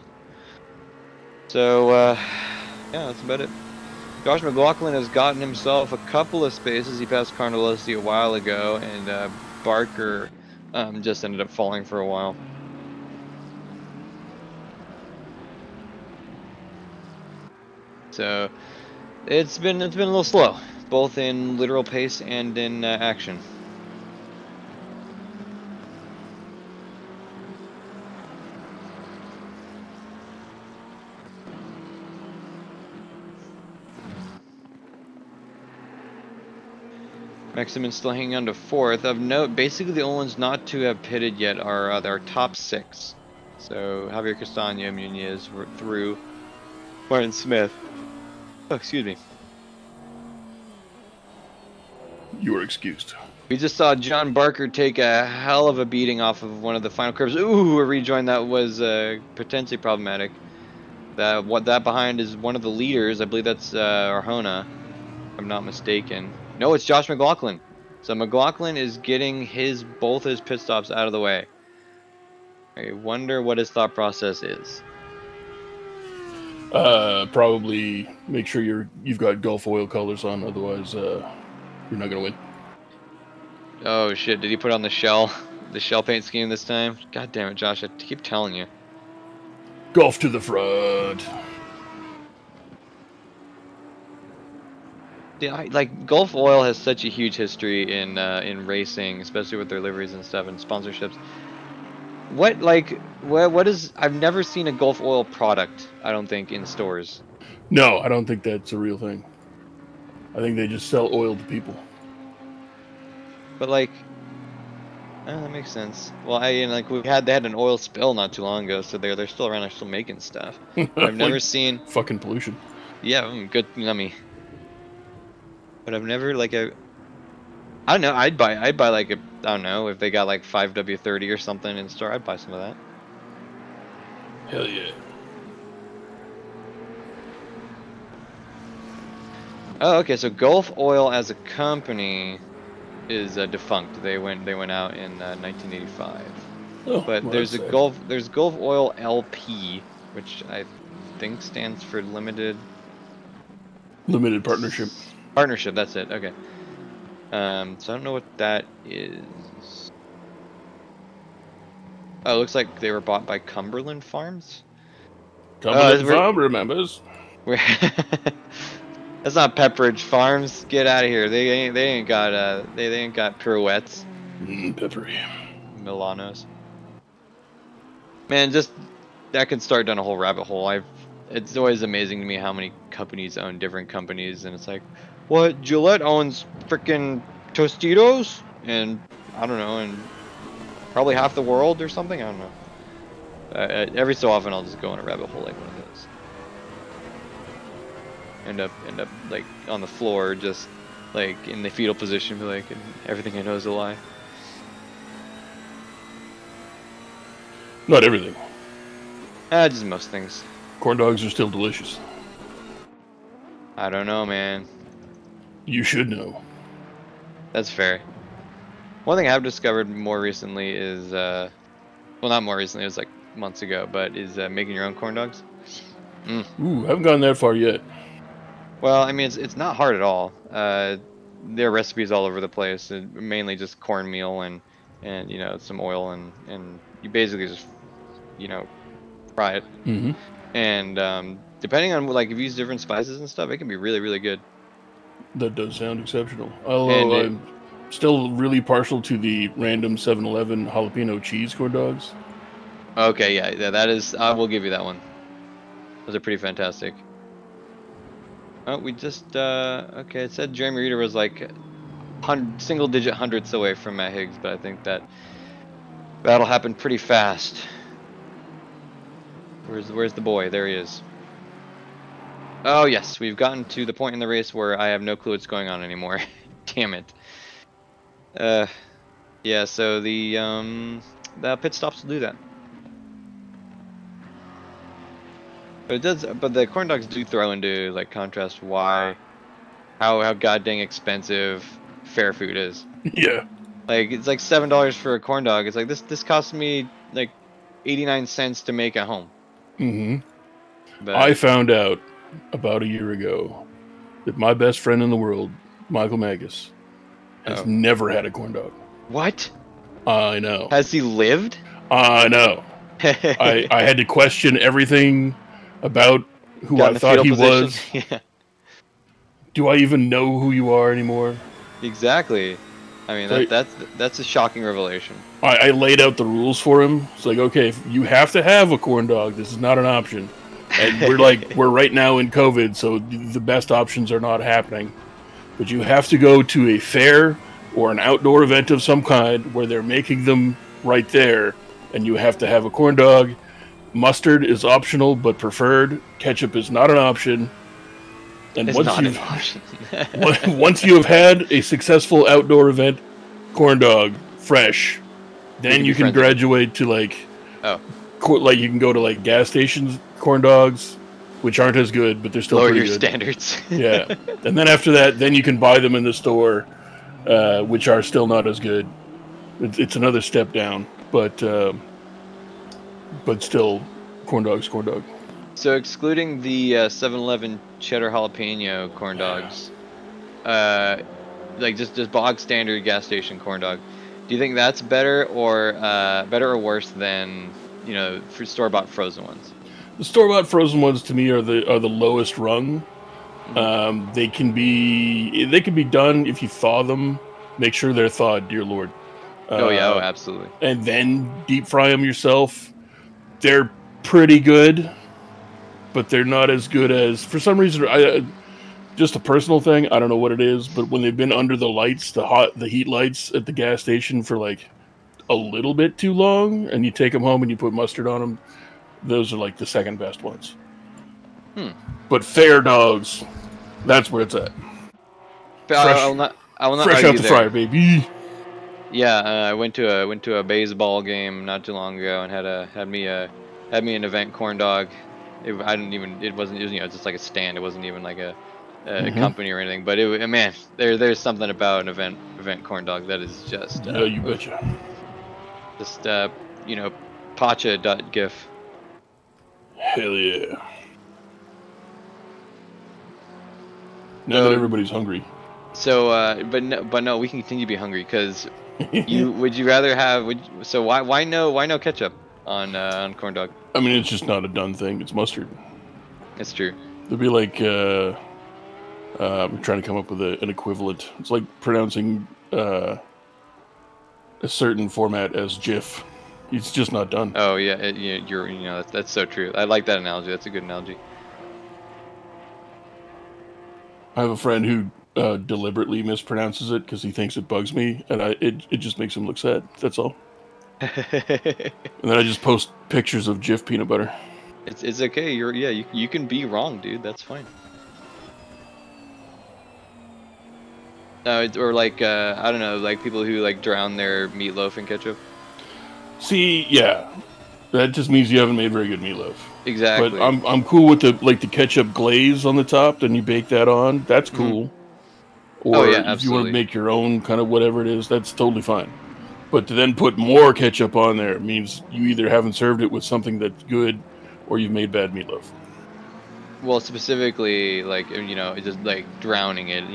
So, yeah, that's about it. Josh McLaughlin has gotten himself a couple of spaces. He passed Carnelossi a while ago, and Barker just ended up falling for a while. So it's been a little slow, both in literal pace and in action. Maximin's still hanging on to 4th. Of note, basically the only ones not to have pitted yet are our top 6. So Javier Castaño, Muñoz through Martin Smith. Oh, excuse me. You are excused. We just saw John Barker take a hell of a beating off of one of the final curves. Ooh, a rejoin that was potentially problematic. That behind is one of the leaders. I believe that's Arjona, if I'm not mistaken. No, it's Josh McLaughlin. So McLaughlin is getting both his pit stops out of the way. I wonder what his thought process is. Probably make sure you've got Gulf oil colors on, otherwise you're not gonna win. Oh shit! Did he put on the shell paint scheme this time? God damn it, Josh! I keep telling you. Gulf to the front. Yeah, like Gulf Oil has such a huge history in racing, especially with their liveries and stuff and sponsorships. What is? I've never seen a Gulf Oil product, I don't think, in stores. No, I don't think that's a real thing. I think they just sell oil to people. But like, that makes sense. Well, they had an oil spill not too long ago, so they're still around, they're still making stuff. I've never seen fucking pollution. Yeah, good. I mean. But I've never I don't know. I'd buy like I don't know, if they got like 5W30 or something in store. I'd buy some of that. Hell yeah. Oh, okay. So Gulf Oil as a company is defunct. They went out in 1985. Oh, but well, there's Gulf Oil LP, which I think stands for limited partnership. Partnership, that's it. Okay. So I don't know what that is. Oh, it looks like they were bought by Cumberland Farms. Cumberland Farm remembers. That's not Pepperidge Farms. Get out of here. They ain't got they ain't got pirouettes. Peppery. Milanos. Man, just that could start down a whole rabbit hole. It's always amazing to me how many companies own different companies, and it's like, what, Gillette owns freaking Tostitos, and I don't know, and probably half the world or something. I don't know. Every so often, I'll just go on a rabbit hole like one of those. End up like on the floor, just like in the fetal position, be like, and everything I know is a lie. Not everything. Just most things. Corn dogs are still delicious. I don't know, man. You should know. That's fair. One thing I've discovered more recently is, well, not more recently, it was like months ago, but is making your own corn dogs. Ooh, I haven't gone that far yet. Well, I mean, it's not hard at all. There are recipes all over the place, mainly just cornmeal and you know, some oil, and you basically just, you know, fry it. And depending on, like, if you use different spices and stuff, it can be really, really good. That does sound exceptional. Although I'm still really partial to the random 7-Eleven jalapeno cheese corn dogs. Okay, yeah, that is, I will give you that one. Those are pretty fantastic. Oh, we just, okay, it said Jeremy Reeder was like single-digit hundredths away from Matt Higgs, but I think that'll happen pretty fast. Where's the boy? There he is. Oh yes, we've gotten to the point in the race where I have no clue what's going on anymore. Damn it. Yeah, so the pit stops will do that. But it does. But the corn dogs do throw into, like, contrast how god dang expensive fair food is. Yeah. Like, it's like $7 for a corn dog. It's like this cost me like 89 cents to make at home. But I found out about a year ago that my best friend in the world, Michael Magus, has never had a corn dog. What? I know. Has he lived? I know. I had to question everything about who I thought he was. Yeah. Do I even know who you are anymore? Exactly. I mean, that's a shocking revelation. I laid out the rules for him. It's like, okay, if you have to have a corn dog. This is not an option. And we're right now in COVID, so the best options are not happening. But you have to go to a fair or an outdoor event of some kind where they're making them right there, and you have to have a corn dog. Mustard is optional but preferred. Ketchup is not an option. And it's not an option. Once you have had a successful outdoor event, corn dog, fresh, then you can graduate to like you can go to like gas stations corn dogs, which aren't as good, but they're still lower pretty your good. standards. Yeah, and then after that, then you can buy them in the store, which are still not as good. It's another step down, but still, corn dog's corn dog. So excluding the 7-Eleven cheddar jalapeno corn dogs, like just bog standard gas station corn dog, do you think that's better or worse than, you know, for store-bought frozen ones? The store-bought frozen ones to me are the lowest rung. They can be done if you thaw them. Make sure they're thawed, dear Lord. Absolutely. And then deep fry them yourself. They're pretty good, but they're not as good as, for some reason, just a personal thing, I don't know what it is, but when they've been under the lights, the heat lights at the gas station for like a little bit too long, and you take them home and you put mustard on them, those are like the second best ones. But fair dogs, that's where it's at. I will not fresh out the fryer, baby. Yeah, I went to a baseball game not too long ago and had me an event corn dog. It wasn't you know, just like a stand. It wasn't even like a company or anything. But man, there's something about an event corn dog that is just yeah, you betcha. Just you know, pacha.gif. Hell yeah. Now that everybody's hungry. So, but no, we can continue to be hungry because would you rather have? So why no ketchup on corn dog? I mean, it's just not a done thing. It's mustard. It's true. It'd be like I'm trying to come up with an equivalent. It's like pronouncing a certain format as GIF. It's just not done. Oh yeah, that's so true. I like that analogy. That's a good analogy. I have a friend who deliberately mispronounces it because he thinks it bugs me, and it just makes him look sad. That's all. And then I just post pictures of Jif peanut butter. It's okay. You can be wrong, dude. That's fine. Or like I don't know, like people who like drown their meatloaf in ketchup. See, yeah, that just means you haven't made very good meatloaf. Exactly. But I'm cool with the ketchup glaze on the top. Then you bake that on. That's cool. Or oh, yeah, if absolutely. you want to make your own kind of whatever it is, that's totally fine. But to then put more ketchup on there means you either haven't served it with something that's good, or you've made bad meatloaf. Well, specifically, like just like drowning it,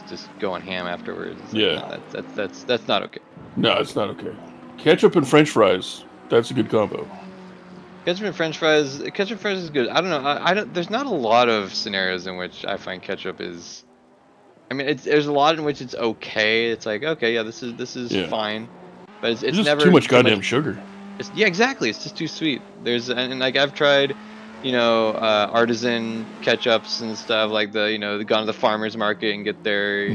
just going ham afterwards. It's yeah, like, no, that's not okay. No, it's not okay. Ketchup and French fries, that's a good combo. Ketchup and French fries. Ketchup fries is good. I don't know. I don't. There's not a lot of scenarios in which I find ketchup is. I mean, there's a lot in which it's okay. It's like, okay, yeah, this is fine, but it's just never too much goddamn sugar. Yeah, exactly. It's just too sweet. And like I've tried, artisan ketchups and stuff like gone to the farmer's market and get their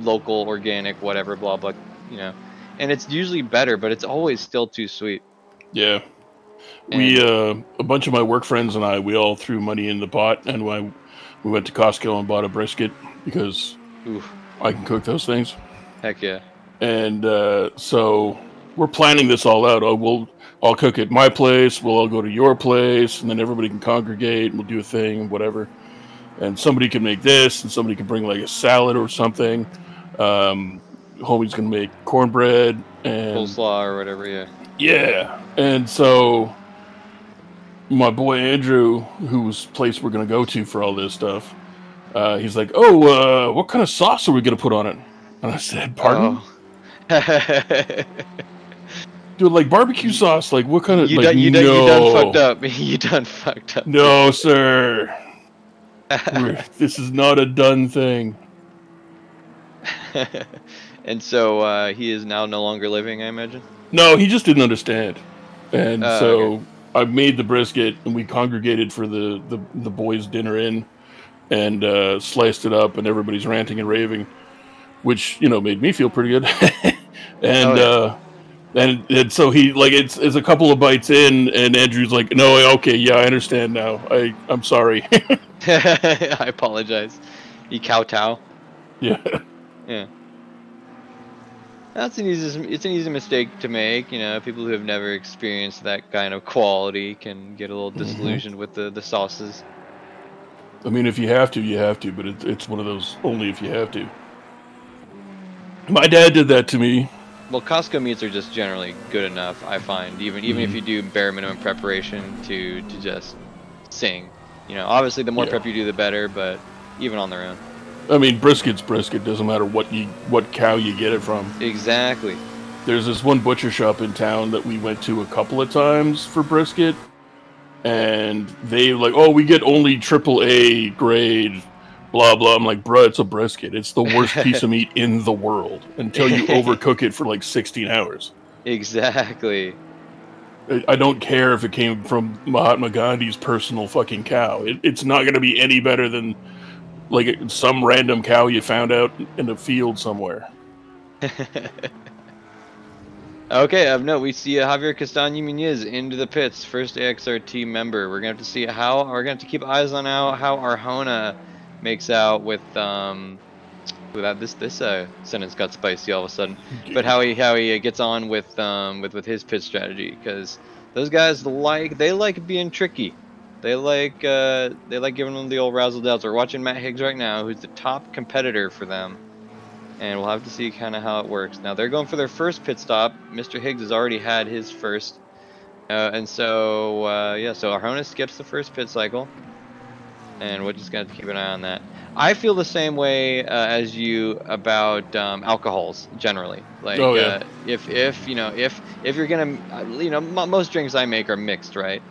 local organic whatever blah blah, and it's usually better, but it's always still too sweet. Yeah. We a bunch of my work friends and we all threw money in the pot, and we went to Costco and bought a brisket because I can cook those things. Heck yeah. And so we're planning this all out. I'll cook at my place, we'll all go to your place, and then everybody can congregate, and we'll do a thing, whatever. And somebody can make this, and somebody can bring like a salad or something. Homie's going to make cornbread and coleslaw or whatever, yeah. Yeah. And so my boy Andrew, whose place we're going to go to for all this stuff, he's like, what kind of sauce are we going to put on it? And I said, pardon? Dude, like barbecue sauce, like what kind of... You done fucked up. You done fucked up. No, sir. This is not a done thing. And so he is now no longer living, I imagine? No, he just didn't understand. And so I made the brisket, and we congregated for the boys' dinner in, and sliced it up, and everybody's ranting and raving, which, made me feel pretty good. And so he, like, it's a couple of bites in, and Andrew's like, no, okay, yeah, I understand now. I'm sorry. I apologize. You kowtow. Yeah. Yeah. It's an easy mistake to make. People who have never experienced that kind of quality can get a little disillusioned with the sauces. I mean, if you have to, you have to, but it's one of those only if you have to. My dad did that to me. Well, Costco meats are just generally good enough, I find. Even if you do bare minimum preparation to just sing. Obviously the more prep you do, the better. But even on their own. I mean, brisket's brisket. Doesn't matter what cow you get it from. Exactly. There's this one butcher shop in town that we went to a couple of times for brisket, and they like, we get only AAA grade, blah blah. I'm like, bro, it's a brisket. It's the worst piece of meat in the world until you overcook it for like 16 hours. Exactly. I don't care if it came from Mahatma Gandhi's personal fucking cow. It's not going to be any better than like some random cow you found out in a field somewhere. Okay, no, we see Javier Castaño Muñiz into the pits, first AXRT member. We're gonna have to see we're gonna have to keep eyes on how Arjona makes out with this sentence got spicy all of a sudden, but how he gets on with his pit strategy, because those guys like being tricky. They like giving them the old razzle dazzle. We're watching Matt Higgs right now, who's the top competitor for them, and we'll have to see kind of how it works. Now they're going for their first pit stop. Mr. Higgs has already had his first, and so so Arjona skips the first pit cycle. and we're just gonna have to keep an eye on that. I feel the same way as you about alcohols generally. Like Oh yeah. if you know if you're gonna you know most drinks I make are mixed, right?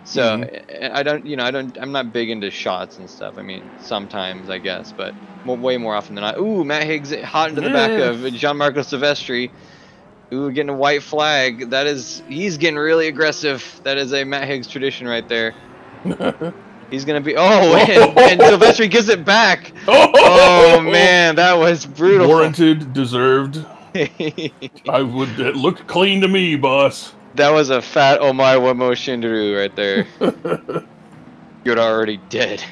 So I don't you know I'm not big into shots and stuff. I mean sometimes I guess, but way more often than not. Ooh, Matt Higgs hot into the back of Gianmarco Silvestri. Ooh, getting a white flag. He's getting really aggressive. That is a Matt Higgs tradition right there. He's gonna be and Silvestri gives it back. Oh man, that was brutal. Warranted, deserved. I would. It looked clean to me, boss. That was a fat oh my wamo shinderu right there. You're already dead.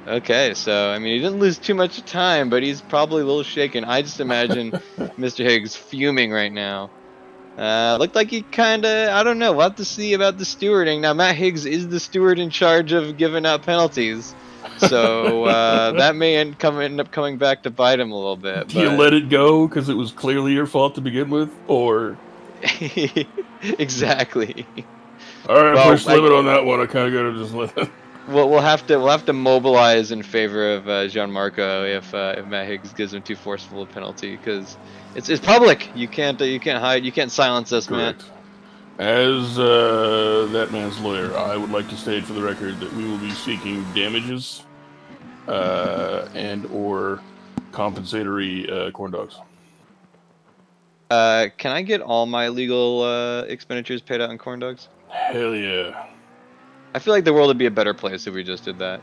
Okay, so I mean he didn't lose too much time, but he's probably a little shaken. I just imagine Mr. Higgs fuming right now. Looked like he kinda, I don't know, we'll have to see about the stewarding. Now Matt Higgs is the steward in charge of giving out penalties. So that may end up coming back to bite him a little bit. Do you let it go because it was clearly your fault to begin with, or? Exactly. All right, push limit on that one. I kind of gotta just let it. We'll have to mobilize in favor of Gianmarco if Matt Higgs gives him too forceful a penalty, because it's public. You can't hide. You can't silence us, Correct. man. As that man's lawyer, I would like to state for the record that we will be seeking damages and or compensatory corn dogs. Can I get all my legal expenditures paid out in corn dogs? Hell yeah. I feel like the world would be a better place if we just did that.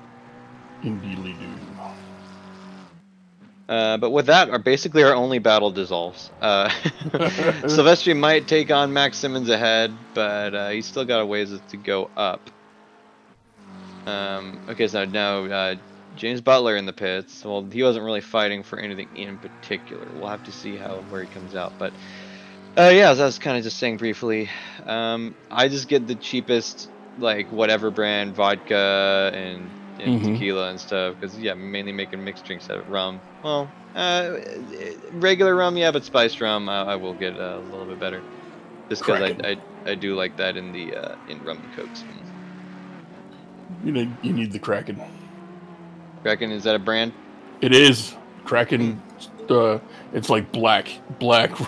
Indeedly do. But with that, basically our only battle dissolves. Silvestri might take on Max Simmons ahead, but he's still got a ways to go up. Okay, so now James Butler in the pits. Well, he wasn't really fighting for anything in particular. We'll have to see where he comes out. But yeah, as I was kind of just saying briefly, I just get the cheapest, like whatever brand vodka and tequila and stuff, because yeah, I'm mainly making mixed drinks out of rum. Well, regular rum, yeah, but spiced rum I will get a little bit better, just because I do like that in the in rum and cokes. You need the Kraken. Kraken, is that a brand? It is Kraken. It's like black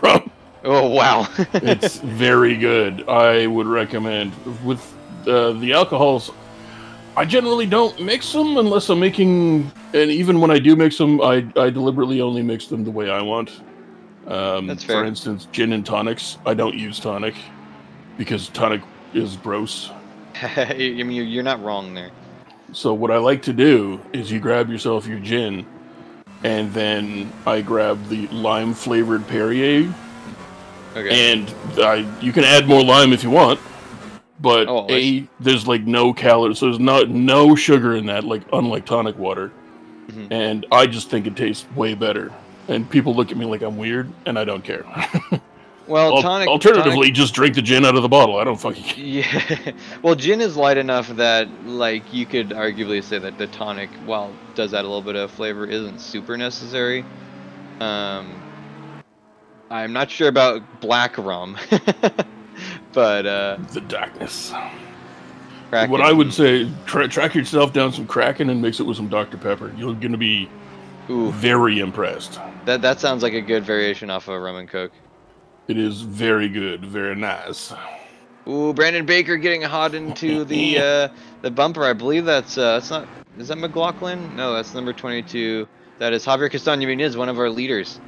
rum. Oh wow. It's very good. I would recommend. With the alcohols, I generally don't mix them unless I'm making, and even when I do mix them, I deliberately only mix them the way I want. That's fair. For instance, gin and tonics, I don't use tonic because tonic is gross. I mean, you're not wrong there. So what I like to do is you grab yourself your gin, and then I grab the lime-flavored Perrier. Okay. And you can add more lime if you want. But there's like no calories, so there's no sugar in that, like unlike tonic water. And I just think it tastes way better. And people look at me like I'm weird, and I don't care. Well, alternatively, just drink the gin out of the bottle. I don't fucking care. Yeah. Well, gin is light enough that like you could arguably say that the tonic, while it does add a little bit of flavor, isn't super necessary. I'm not sure about black rum. But the darkness. Kraken. What I would say, track yourself down some Kraken and mix it with some Dr. Pepper. You're gonna be very impressed. That sounds like a good variation off of rum and coke. It is very good, very nice. Ooh, Brandon Baker getting hot into the bumper. I believe that's not. Is that McLaughlin? No, that's number 22. That is Javier Castaño Muniz, one of our leaders.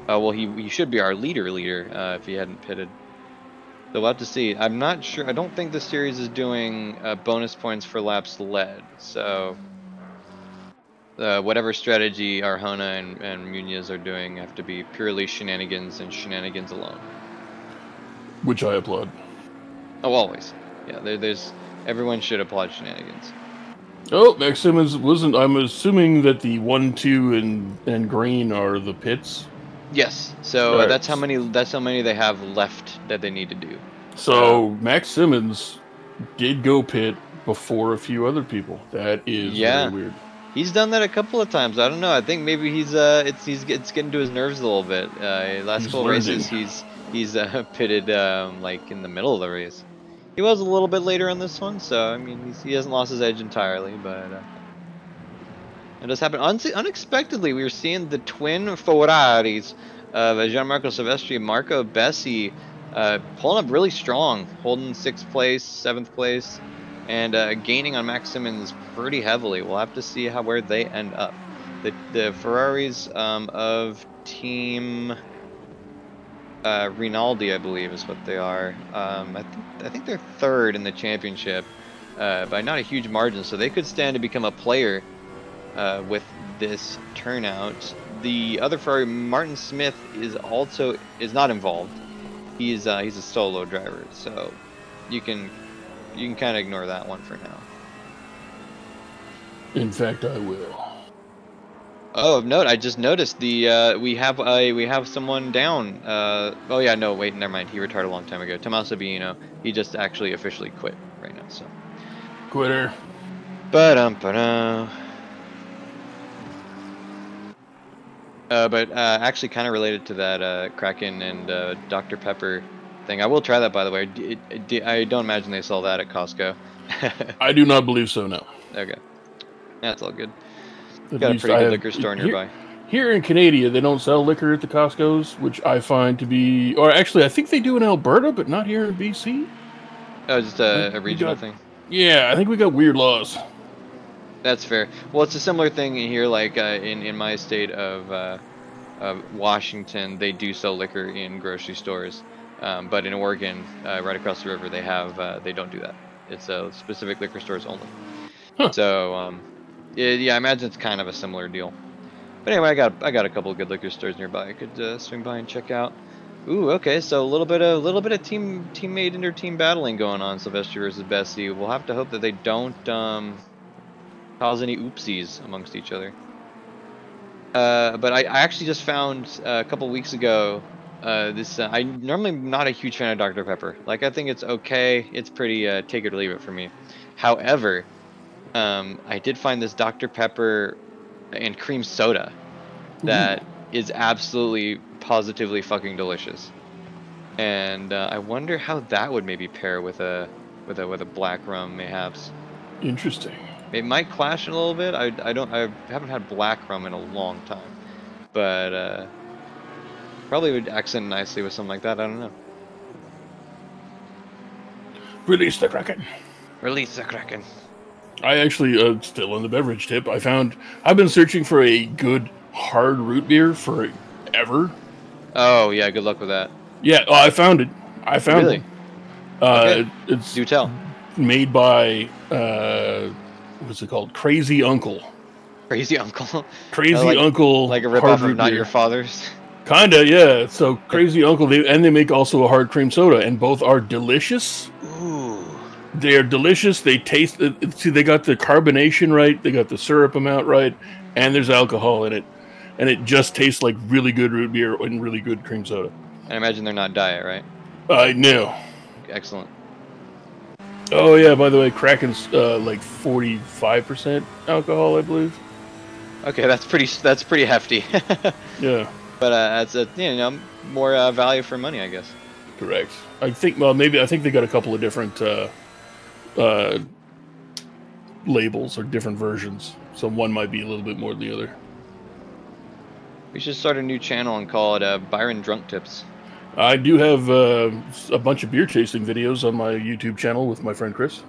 Well, he should be our leader if he hadn't pitted. So we'll have to see. I'm not sure. I don't think the series is doing bonus points for laps led. So whatever strategy Arjona and Munoz are doing have to be purely shenanigans and shenanigans alone. Which I applaud. Oh, always. Yeah, there's everyone should applaud shenanigans. Oh, Max Simmons wasn't. I'm assuming that the 1, 2, and green are the pits. Yes. So right. That's how many they have left that they need to do. So Max Simmons did go pit before a few other people. That is very weird. He's done that a couple of times. I don't know. I think maybe it's getting to his nerves a little bit. Last couple races he's pitted like in the middle of the race. He was a little bit later on this one, so I mean he hasn't lost his edge entirely, but It does happen unexpectedly. We were seeing the twin Ferraris of Gianmarco Silvestri and Marco Bessi pulling up really strong, holding 6th place, 7th place, and gaining on Max Simmons pretty heavily. We'll have to see where they end up. The Ferraris of Team Rinaldi, I believe, is what they are. I think they're 3rd in the championship by not a huge margin, so they could stand to become a player with this turnout. The other Ferrari, Martin Smith, is not involved. He's a solo driver, so you can kind of ignore that one for now. In fact, I will. Oh, of note, I just noticed we have someone down. Oh yeah, no, wait, never mind. He retired a long time ago. Tommaso Bino. He just actually officially quit right now. So. Quitter. Ba-dum-ba-dum. But actually, kind of related to that Kraken and Dr. Pepper thing. I will try that, by the way. I don't imagine they sell that at Costco. I do not believe so. No. Okay, that's all good. At Got a least pretty good liquor store nearby. Here in Canada, they don't sell liquor at the Costco's, which I find to be... Or actually, I think they do in Alberta, but not here in BC. Oh, just a regional thing? Yeah, I think we got weird laws. That's fair. Well, it's a similar thing here, like in my state of Washington, they do sell liquor in grocery stores. But in Oregon, right across the river, they don't do that. It's specific liquor stores only. Huh. So... Yeah, I imagine it's kind of a similar deal. But anyway, I got a couple of good liquor stores nearby I could swing by and check out. Ooh, okay, so a little bit of teammate inter-team battling going on, Silvestri versus Bessi. We'll have to hope that they don't cause any oopsies amongst each other. But I actually just found a couple weeks ago this. I'm normally not a huge fan of Dr. Pepper. Like, I think it's okay. It's pretty take it or leave it for me. However, I did find this Dr. Pepper and cream soda that is absolutely, positively fucking delicious. And I wonder how that would maybe pair with a black rum, mayhaps. Interesting. It might clash a little bit. I haven't had black rum in a long time, but probably would accent nicely with something like that. I don't know. Release the Kraken. Release the Kraken. I actually, still on the beverage tip, I've been searching for a good hard root beer forever. Oh, yeah, good luck with that. Yeah, I found it. Really? It. Okay. It's Do tell. Made by, what's it called? Crazy Uncle. Crazy Uncle? Crazy Uncle. Like a ripoff of Not Your Father's? Kinda, yeah. So Crazy Uncle, they make also a hard cream soda, and both are delicious. Ooh. They are delicious. They taste. See, they got the carbonation right. They got the syrup amount right, and there's alcohol in it, and it just tastes like really good root beer and really good cream soda. I imagine they're not diet, right? No. Excellent. Oh yeah. By the way, Kraken's like 45% alcohol, I believe. Okay, that's pretty hefty. Yeah. But that's more value for money, I guess. Correct. I think. Well, maybe I think they got a couple of different labels or different versions. So one might be a little bit more than the other. We should start a new channel and call it Byron Drunk Tips. I do have a bunch of beer tasting videos on my YouTube channel with my friend Chris.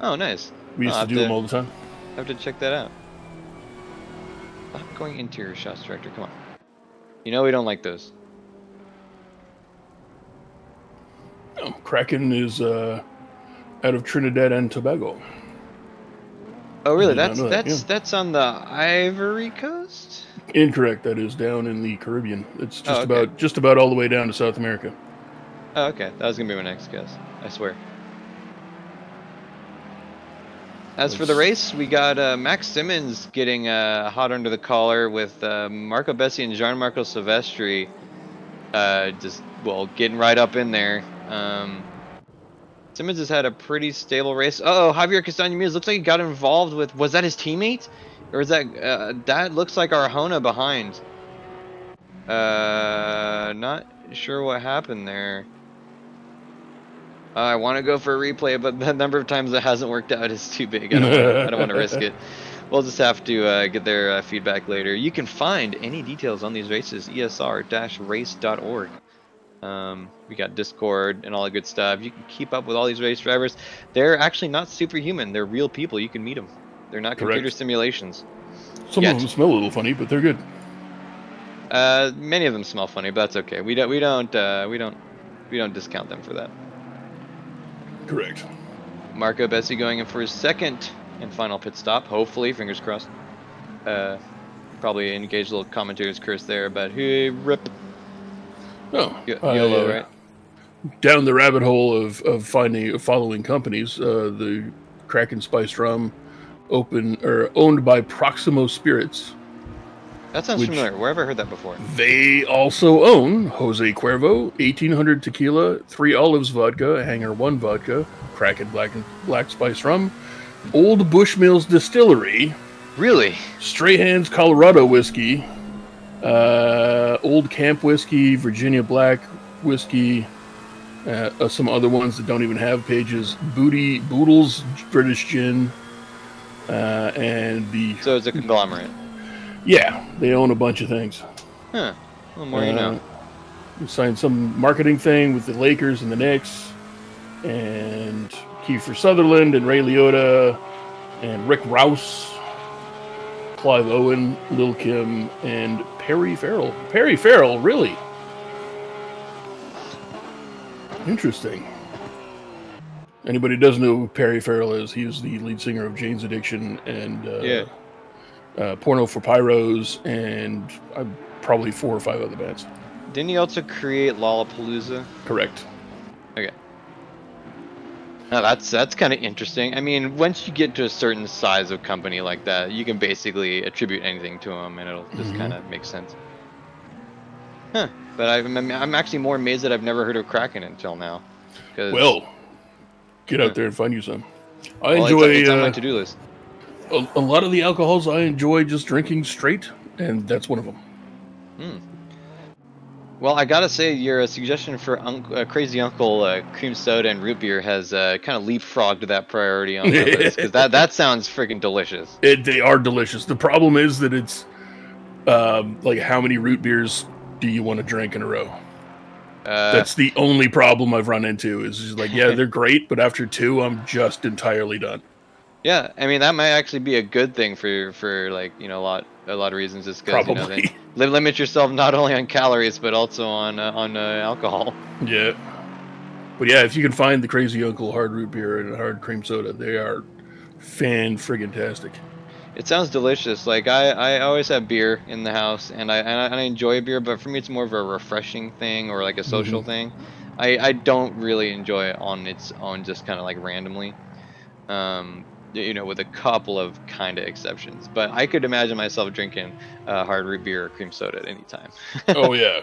Oh, nice. We used to do them all the time. I have to check that out. Stop going interior shots, director. Come on. You know we don't like those. Oh, Kraken is out of Trinidad and Tobago. Oh, really? That's on the Ivory Coast? Incorrect. That is down in the Caribbean. It's okay. just about all the way down to South America. Oh, okay. That was gonna be my next guess. I swear. As for the race, we got Max Simmons getting hot under the collar with Marco Bessi and Gianmarco Silvestri getting right up in there. Simmons has had a pretty stable race. Uh-oh, Javier Castaño looks like he got involved with... Was that his teammate? Or is that... that looks like Arjona behind. Not sure what happened there. I want to go for a replay, but the number of times that hasn't worked out is too big. I don't want to risk it. We'll just have to get their feedback later. You can find any details on these races, esr-race.org. We got Discord and all the good stuff. You can keep up with all these race drivers. They're actually not superhuman. They're real people. You can meet them. They're not computer simulations. Some of them smell a little funny, but they're good. Many of them smell funny, but that's okay. We don't discount them for that. Correct. Marco Bessi going in for his second and final pit stop. Hopefully, fingers crossed. Probably engage a little commentator's curse there, but hey, rip. Oh, YOLO, right? Down the rabbit hole of following companies. The Kraken Spiced Rum owned by Proximo Spirits. That sounds familiar. Where have I heard that before? They also own Jose Cuervo, 1800 Tequila, 3 Olives Vodka, Hangar 1 Vodka, Kraken Black Spice Rum, Old Bushmills Distillery. Really? Stray Hands Colorado Whiskey, Old Camp Whiskey, Virginia Black Whiskey, some other ones that don't even have pages, Boodles British Gin, and the... So it's a conglomerate. Yeah, they own a bunch of things. Huh. Well, more you know. We signed some marketing thing with the Lakers and the Knicks, and Kiefer Sutherland and Ray Liotta, and Rick Rouse, Clive Owen, Lil Kim, and Perry Farrell. Perry Farrell, really? Interesting. Anybody who doesn't know who Perry Farrell is, he is the lead singer of Jane's Addiction and Porno for Pyros, and probably 4 or 5 other bands. Didn't he also create Lollapalooza? Correct. Okay. Now that's kind of interesting. I mean, once you get to a certain size of company like that, you can basically attribute anything to them, and it'll just kind of make sense. Huh. But I'm actually more amazed that I've never heard of Kraken until now. Well, get out there and find you some. I enjoy. It's on my to-do list. A lot of the alcohols I enjoy just drinking straight, and that's one of them. Well, I gotta say, your suggestion for Crazy Uncle cream soda and root beer has kind of leapfrogged that priority on my list, because that sounds freaking delicious. They are delicious. The problem is that it's like, how many root beers do you want to drink in a row? That's the only problem I've run into. Is just like, yeah, they're great, but after 2, I'm just entirely done. Yeah, I mean, that might actually be a good thing for like, you know, a lot of reasons. Just because, you know, then limit yourself not only on calories but also on alcohol. Yeah, but yeah, if you can find the Crazy Uncle hard root beer and hard cream soda, they are fan-friggin-tastic. It sounds delicious. Like, I always have beer in the house, and I enjoy beer, but for me it's more of a refreshing thing or like a social thing. I don't really enjoy it on its own, just kind of like randomly. You know, with a couple of kind of exceptions, but I could imagine myself drinking hard root beer or cream soda at any time. Oh yeah,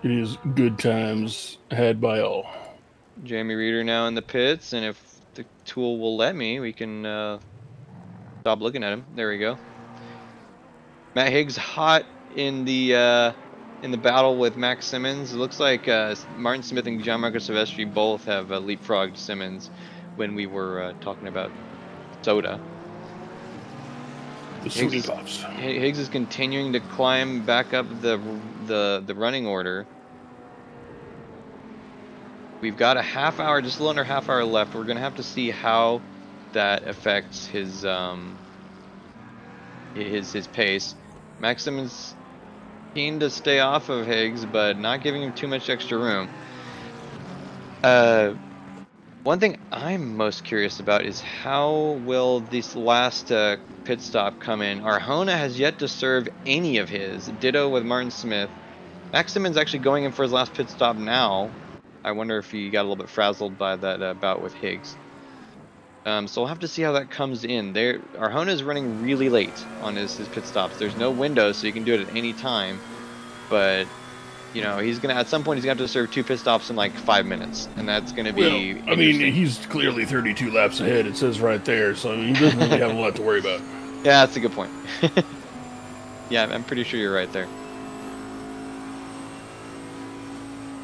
it is good times had by all. Jamie Reeder now in the pits, and if the tool will let me, we can stop looking at him. There we go. Matt Higgs hot in the battle with Max Simmons. It looks like Martin Smith and Gianmarco Silvestri both have leapfrogged Simmons when we were talking about soda. The Sweetie Pops. Higgs is continuing to climb back up the running order. We've got a half hour, just a little under half hour left. We're gonna have to see how that affects his pace. Max Simmons keen to stay off of Higgs, but not giving him too much extra room. One thing I'm most curious about is how will this last pit stop come in. Arjona has yet to serve any of his. Ditto with Martin Smith. Max Simmons actually going in for his last pit stop now. I wonder if he got a little bit frazzled by that bout with Higgs. So we'll have to see how that comes in. Arjona is running really late on his pit stops. There's no window, so you can do it at any time. But you know, at some point he's gonna have to serve 2 pit stops in like 5 minutes, and that's gonna be. Well, I mean, he's clearly 32 laps ahead. It says right there, so he doesn't really have a lot to worry about. Yeah, that's a good point. Yeah, I'm pretty sure you're right there.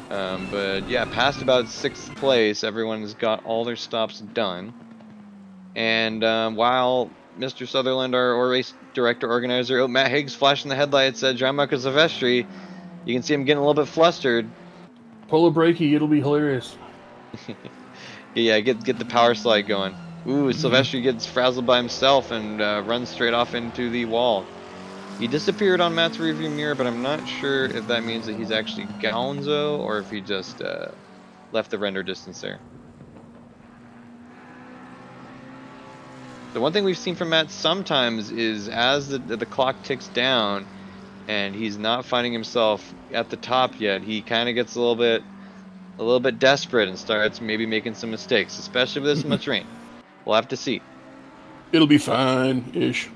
But yeah, past about 6th place, everyone's got all their stops done. And while Mr. Sutherland, our race director organizer. Oh, Matt Higgs flashing the headlights at Gianmarco Silvestri. You can see him getting a little bit flustered. Pull a brakey, it'll be hilarious. Yeah, get the power slide going. Ooh, Silvestri gets frazzled by himself and runs straight off into the wall. He disappeared on Matt's rearview mirror, but I'm not sure if that means that he's actually Gonzo or if he just left the render distance there. The one thing we've seen from Matt sometimes is as the clock ticks down and he's not finding himself at the top yet, he kind of gets a little bit desperate and starts maybe making some mistakes, especially with this much rain. We'll have to see. It'll be fine-ish.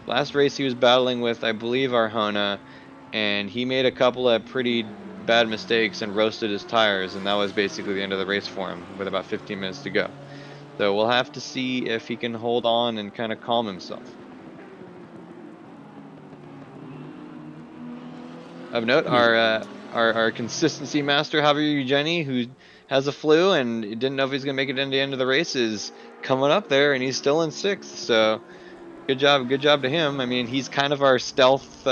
Last race he was battling with, I believe, Arjona, and he made a couple of pretty bad mistakes and roasted his tires, and that was basically the end of the race for him with about 15 minutes to go. So we'll have to see if he can hold on and kind of calm himself. Of note, our consistency master, Javier Eugeni, who has a flu and didn't know if he's going to make it into the end of the race, is coming up there, and he's still in 6th, so good job to him. I mean, he's kind of our stealth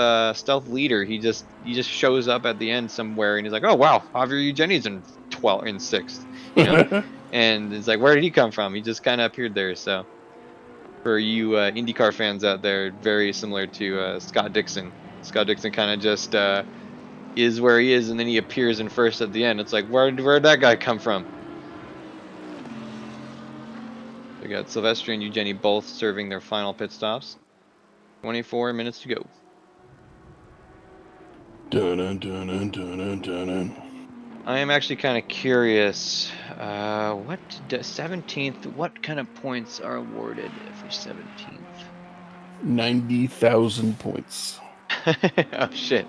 leader. He just shows up at the end somewhere, and he's like, oh wow, Javier Eugeni's in 6th, you know. And it's like, where did he come from? He just kind of appeared there. So for you IndyCar fans out there, very similar to Scott Dixon. Scott Dixon kind of just is where he is, and then he appears in 1st at the end. It's like, where'd that guy come from? We got Silvestri and Eugeni both serving their final pit stops. 24 minutes to go. Dun, dun, dun, dun, dun, dun, dun. I am actually kind of curious. What 17th? What kind of points are awarded for 17th? 90,000 points. Oh shit!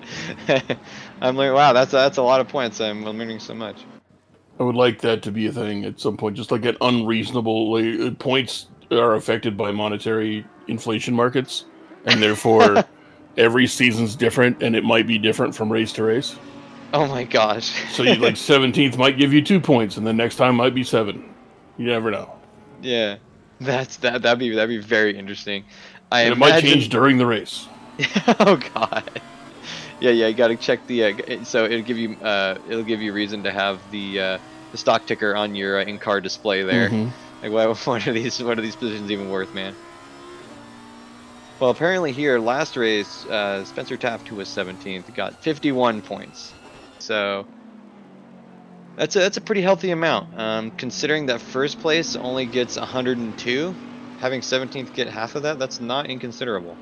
I'm learning. Wow, that's a lot of points. I'm learning so much. I would like that to be a thing at some point. Just like an unreasonable points are affected by monetary inflation markets, and therefore every season's different, and it might be different from race to race. Oh my gosh. So you like 17th might give you 2 points, and the next time might be 7. You never know. Yeah, that'd be very interesting. It might change during the race. Oh god. Yeah, you got to check the. So it'll give you reason to have the stock ticker on your in-car display there. Like, what are these positions even worth, man? Well, apparently here last race, Spencer Taft, who was 17th, got 51 points. So that's a pretty healthy amount, considering that first place only gets 102. Having 17th get half of that, that's not inconsiderable.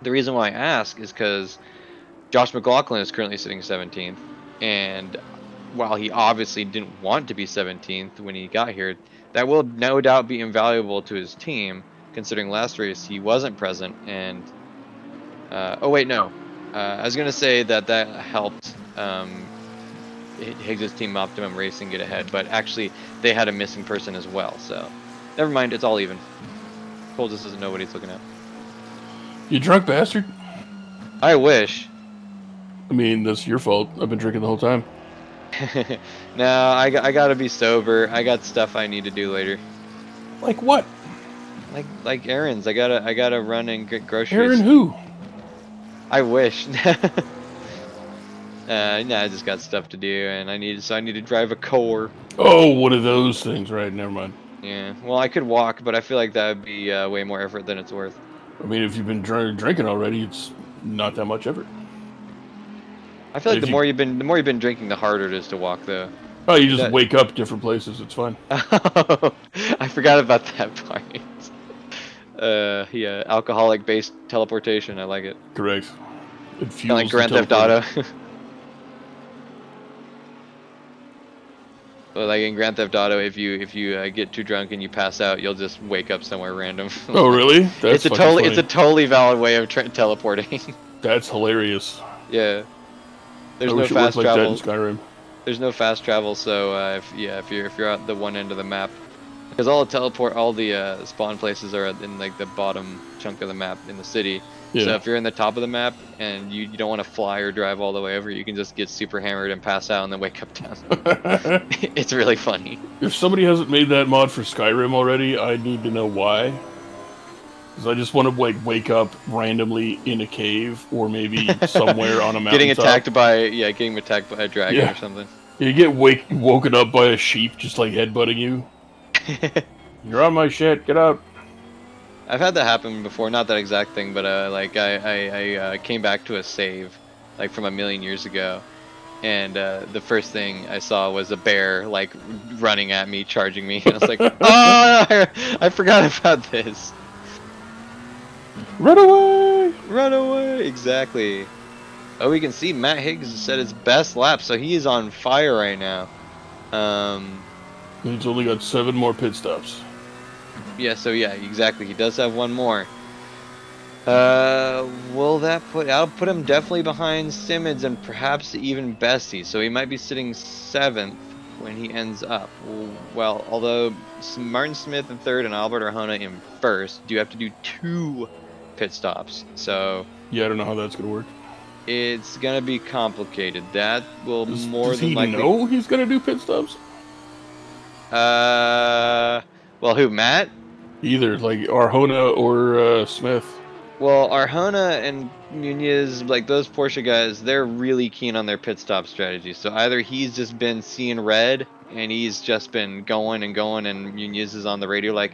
The reason why I ask is because Josh McLaughlin is currently sitting 17th, and while he obviously didn't want to be 17th when he got here, that will no doubt be invaluable to his team, considering last race he wasn't present. And oh wait, no. I was gonna say that helped Higgs' team Optimum Racing get ahead, but actually they had a missing person as well. So never mind, it's all even. Cole just doesn't know what he's looking at. You drunk bastard. I wish. I mean, that's your fault. I've been drinking the whole time. No, I gotta be sober. I got stuff I need to do later. Like what? Like errands. I gotta run and get groceries. Aaron who? I wish. No, I just got stuff to do, and I need to drive a core. Oh, one of those things, right? Never mind. Yeah. Well, I could walk, but I feel like that would be way more effort than it's worth. I mean, if you've been drinking already, it's not that much effort. I feel like the more you've been drinking, the harder it is to walk, though. Oh, you just wake up different places. It's fine. Oh, I forgot about that part. Yeah, alcoholic-based teleportation. I like it. Correct. It Kind of like Grand Theft Auto. Well, like in Grand Theft Auto, if you get too drunk and you pass out, you'll just wake up somewhere random. Oh, really? That's it's a totally valid way of teleporting. That's hilarious. Yeah. There's no fast like travel. that in Skyrim. There's no fast travel, so if you're at the one end of the map, because all the spawn places are in like the bottom chunk of the map in the city. Yeah. So if you're in the top of the map and you don't want to fly or drive all the way over, you can just get super hammered and pass out and then wake up down. It's really funny. If somebody hasn't made that mod for Skyrim already, I need to know why. Because I just want to like wake up randomly in a cave or maybe somewhere on a mountain. Getting attacked by a dragon or something. You get woken up by a sheep just like headbutting you. You're on my shit. Get out. I've had that happen before, not that exact thing, but like I came back to a save, like from a million years ago, and the first thing I saw was a bear like running at me, charging me, and I was like, oh, I forgot about this. Run away! Run away! Exactly. Oh, we can see Matt Higgs set his best lap, so he is on fire right now. He's only got 7 more pit stops. Yeah, so yeah, exactly. He does have 1 more. Will that I'll put him definitely behind Simmons and perhaps even Bessie. So he might be sitting 7th when he ends up. Well, although Martin Smith in 3rd and Albert Arjona in 1st, do have to do 2 pit stops. So yeah, I don't know how that's gonna work. It's gonna be complicated. That will more does than he likely. know he's gonna do pit stops? Well, who, Matt? Either like Arjona or Smith. Well, Arjona and Muniz, like those Porsche guys, they're really keen on their pit stop strategy. So either he's just been seeing red and he's just been going and going, and Muniz is on the radio like,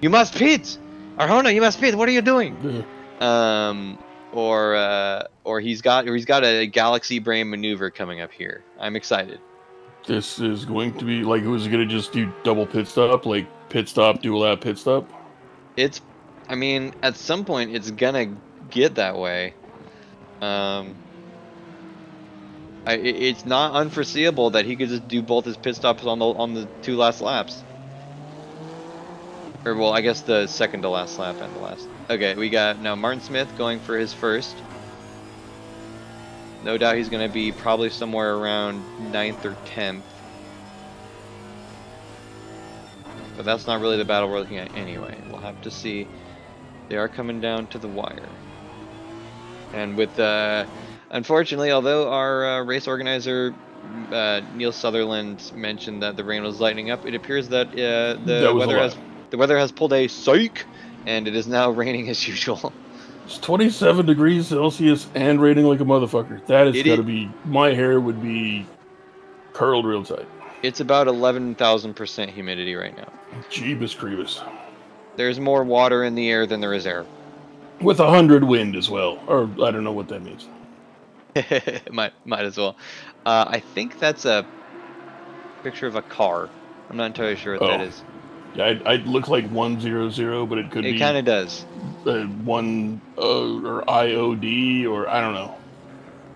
"You must pit, Arjona, you must pit. What are you doing?" Yeah. Or he's got a galaxy brain maneuver coming up here. I'm excited. This is going to be like, who's gonna just do double pit stop, like pit stop, do a lap, pit stop? I mean, at some point it's gonna get that way. It's not unforeseeable that he could just do both his pit stops on the 2 last laps. Or well, I guess the 2nd to last lap and the last. Okay, we got now Martin Smith going for his 1st. No doubt he's going to be probably somewhere around 9th or 10th. But that's not really the battle we're looking at anyway. We'll have to see. They are coming down to the wire. And with, unfortunately, although our race organizer, Neil Sutherland, mentioned that the rain was lightening up, it appears that the weather has pulled a psych, and it is now raining as usual. It's 27 degrees Celsius and raining like a motherfucker. That is gotta be, my hair would be curled real tight. It's about 11,000% humidity right now. Jeebus Creebus. There's more water in the air than there is air. With 100 wind as well. Or, I don't know what that means. might as well. I think that's a picture of a car. I'm not entirely sure what that is. Yeah, I'd look like 100, but it could be... It kind of does. 1 or IOD, or I don't know.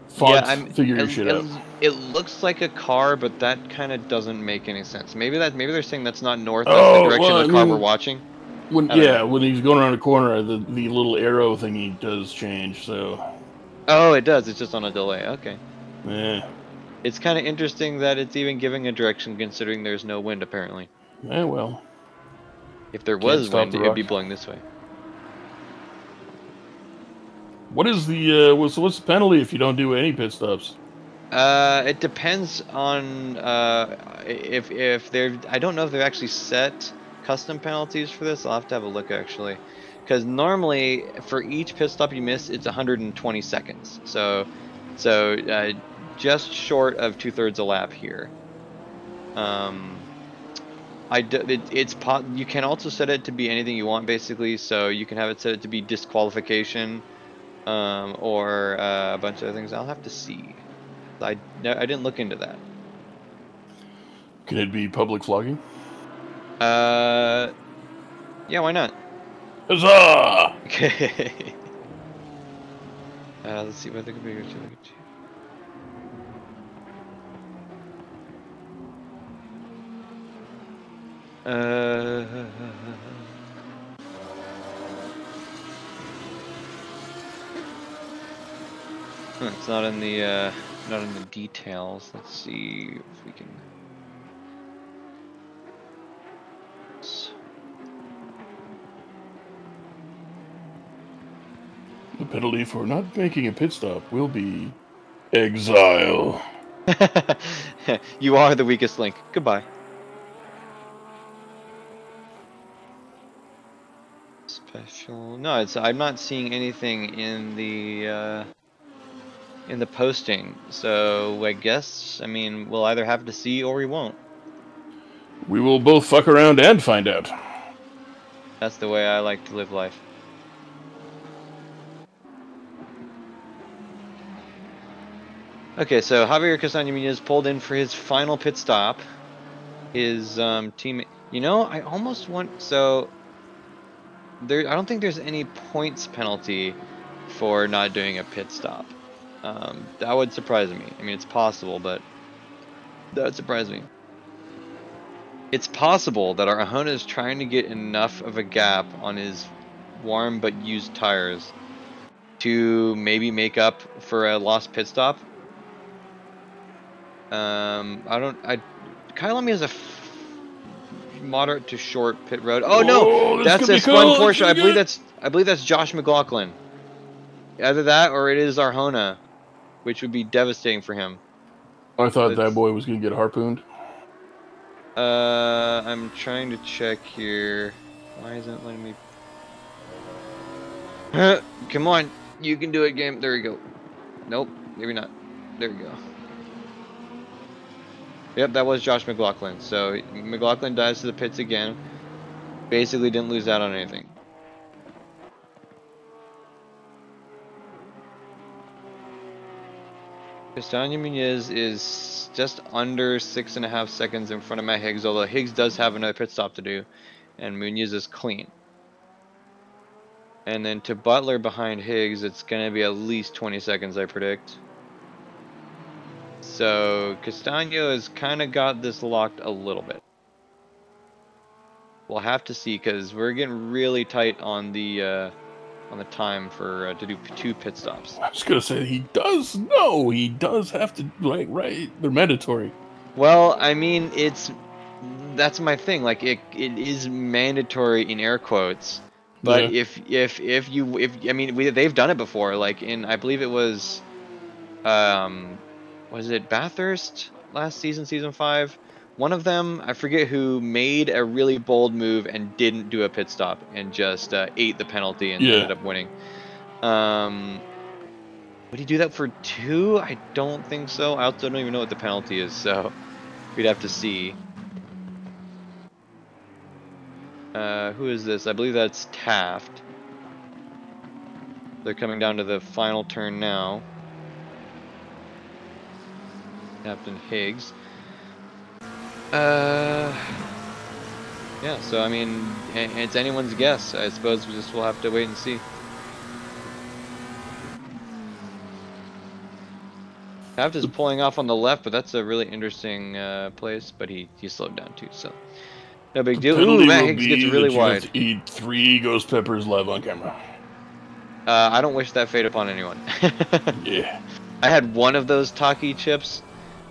Fonts, figure your shit out. It looks like a car, but that kind of doesn't make any sense. Maybe they're saying that's not north, that's the direction of the car we're watching. When he's going around the corner, the little arrow thingy does change, so... Oh, it does. It's just on a delay. Okay. Yeah. It's kind of interesting that it's even giving a direction, considering there's no wind, apparently. Yeah, well... If there was wind, it would be blowing this way. What is the what's the penalty if you don't do any pit stops? It depends on if they're. I don't know if they've actually set custom penalties for this. I'll have to have a look actually, because normally for each pit stop you miss, it's 120 seconds. So just short of 2/3 a lap here. You can also set it to be anything you want basically, so you can have it set it to be disqualification, or a bunch of other things. I'll have to see. I didn't look into that. Can it be public flogging? Yeah, why not? Huzzah! Okay. Let's see what the computer should look at you. It's not in the details. Let's see if we can. The penalty for not making a pit stop will be exile. You are the weakest link. Goodbye. Special. No, I'm not seeing anything in the posting. So I guess, I mean, we'll either have to see or we won't. We will both fuck around and find out. That's the way I like to live life. Okay, so Javier Castaño-Muñoz pulled in for his final pit stop. His teammate. You know, I almost want. So there, I don't think there's any points penalty for not doing a pit stop. That would surprise me. I mean, it's possible, but that would surprise me. It's possible that our Ahona is trying to get enough of a gap on his warm but used tires to maybe make up for a lost pit stop. Kyalami has a moderate to short pit road. Oh no, that's a spun Porsche. I believe that's Josh McLaughlin. Either that or it is Arjona, which would be devastating for him. I thought that boy was gonna get harpooned. I'm trying to check here. Why isn't it letting me? Come on, you can do it, game. There we go. Nope, maybe not. There we go. Yep, that was Josh McLaughlin. So McLaughlin dives to the pits again. Basically didn't lose out on anything. Castaño-Muñoz is just under 6.5 seconds in front of Matt Higgs, although Higgs does have another pit stop to do, and Muñoz is clean. And then to Butler behind Higgs, it's going to be at least 20 seconds, I predict. So Castaño has kind of got this locked a little bit. We'll have to see because we're getting really tight on the time for to do 2 pit stops. I was gonna say he does have to, like, right? They're mandatory. Well, I mean, that's my thing. Like it is mandatory in air quotes. But yeah. if I mean they've done it before. Like I believe it was it Bathurst last season, season 5? One of them, I forget who, made a really bold move and didn't do a pit stop and just ate the penalty and ended up winning. Would he do that for 2? I don't think so. I also don't even know what the penalty is, so we'd have to see. Who is this? I believe that's Taft. They're coming down to the final turn now. Captain Higgs. Yeah, so I mean, it's anyone's guess. I suppose we'll have to wait and see. Taft is pulling off on the left, but that's a really interesting place. But he slowed down too, so no big deal. Ooh, Matt Higgs gets really wide. Have to eat 3 ghost peppers live on camera. I don't wish that fate upon anyone. Yeah. I had one of those Taki chips.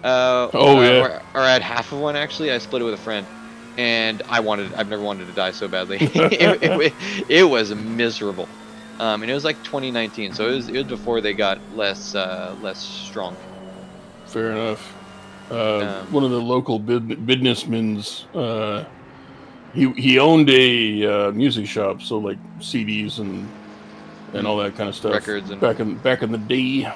Yeah. Or I had half of one actually. I split it with a friend, and I've never wanted to die so badly. it was miserable, and it was like 2019, so it was before they got less strong. Fair enough. One of the local businessmen's, he owned a music shop, so like CDs and all that kind of stuff. Records and back in the day.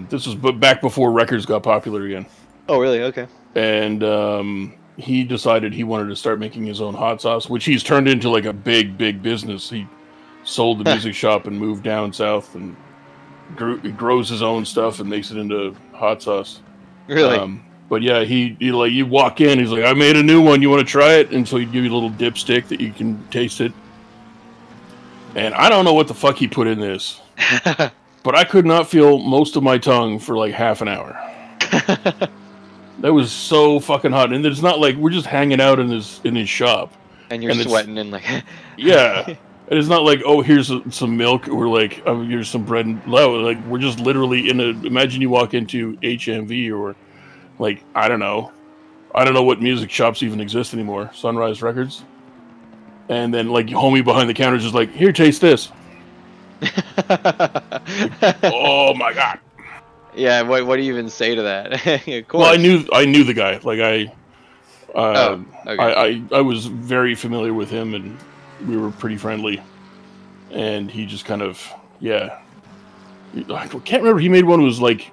This was back before records got popular again. Oh, really? Okay. And he decided he wanted to start making his own hot sauce, which he's turned into like a big business. He sold the music shop and moved down south and grows his own stuff and makes it into hot sauce. Really? But yeah, he like, you walk in, he's like, I made a new one. You want to try it? And so he'd give you a little dipstick that you can taste it. And I don't know what the fuck he put in this. But I could not feel most of my tongue for like half an hour. That was so fucking hot. And it's not like we're just hanging out in his shop. And you're sweating and like... Yeah. And it's not like, oh, here's some milk, or like, oh, here's some bread and flour. Like, we're just literally imagine you walk into HMV or like, I don't know what music shops even exist anymore. Sunrise Records. And then like homie behind the counter is just like, here, taste this. Oh my god! Yeah, what do you even say to that? Of course. Well, I knew the guy. Like okay. I was very familiar with him, and we were pretty friendly, and he just kind of, yeah. I can't remember. He made one that was like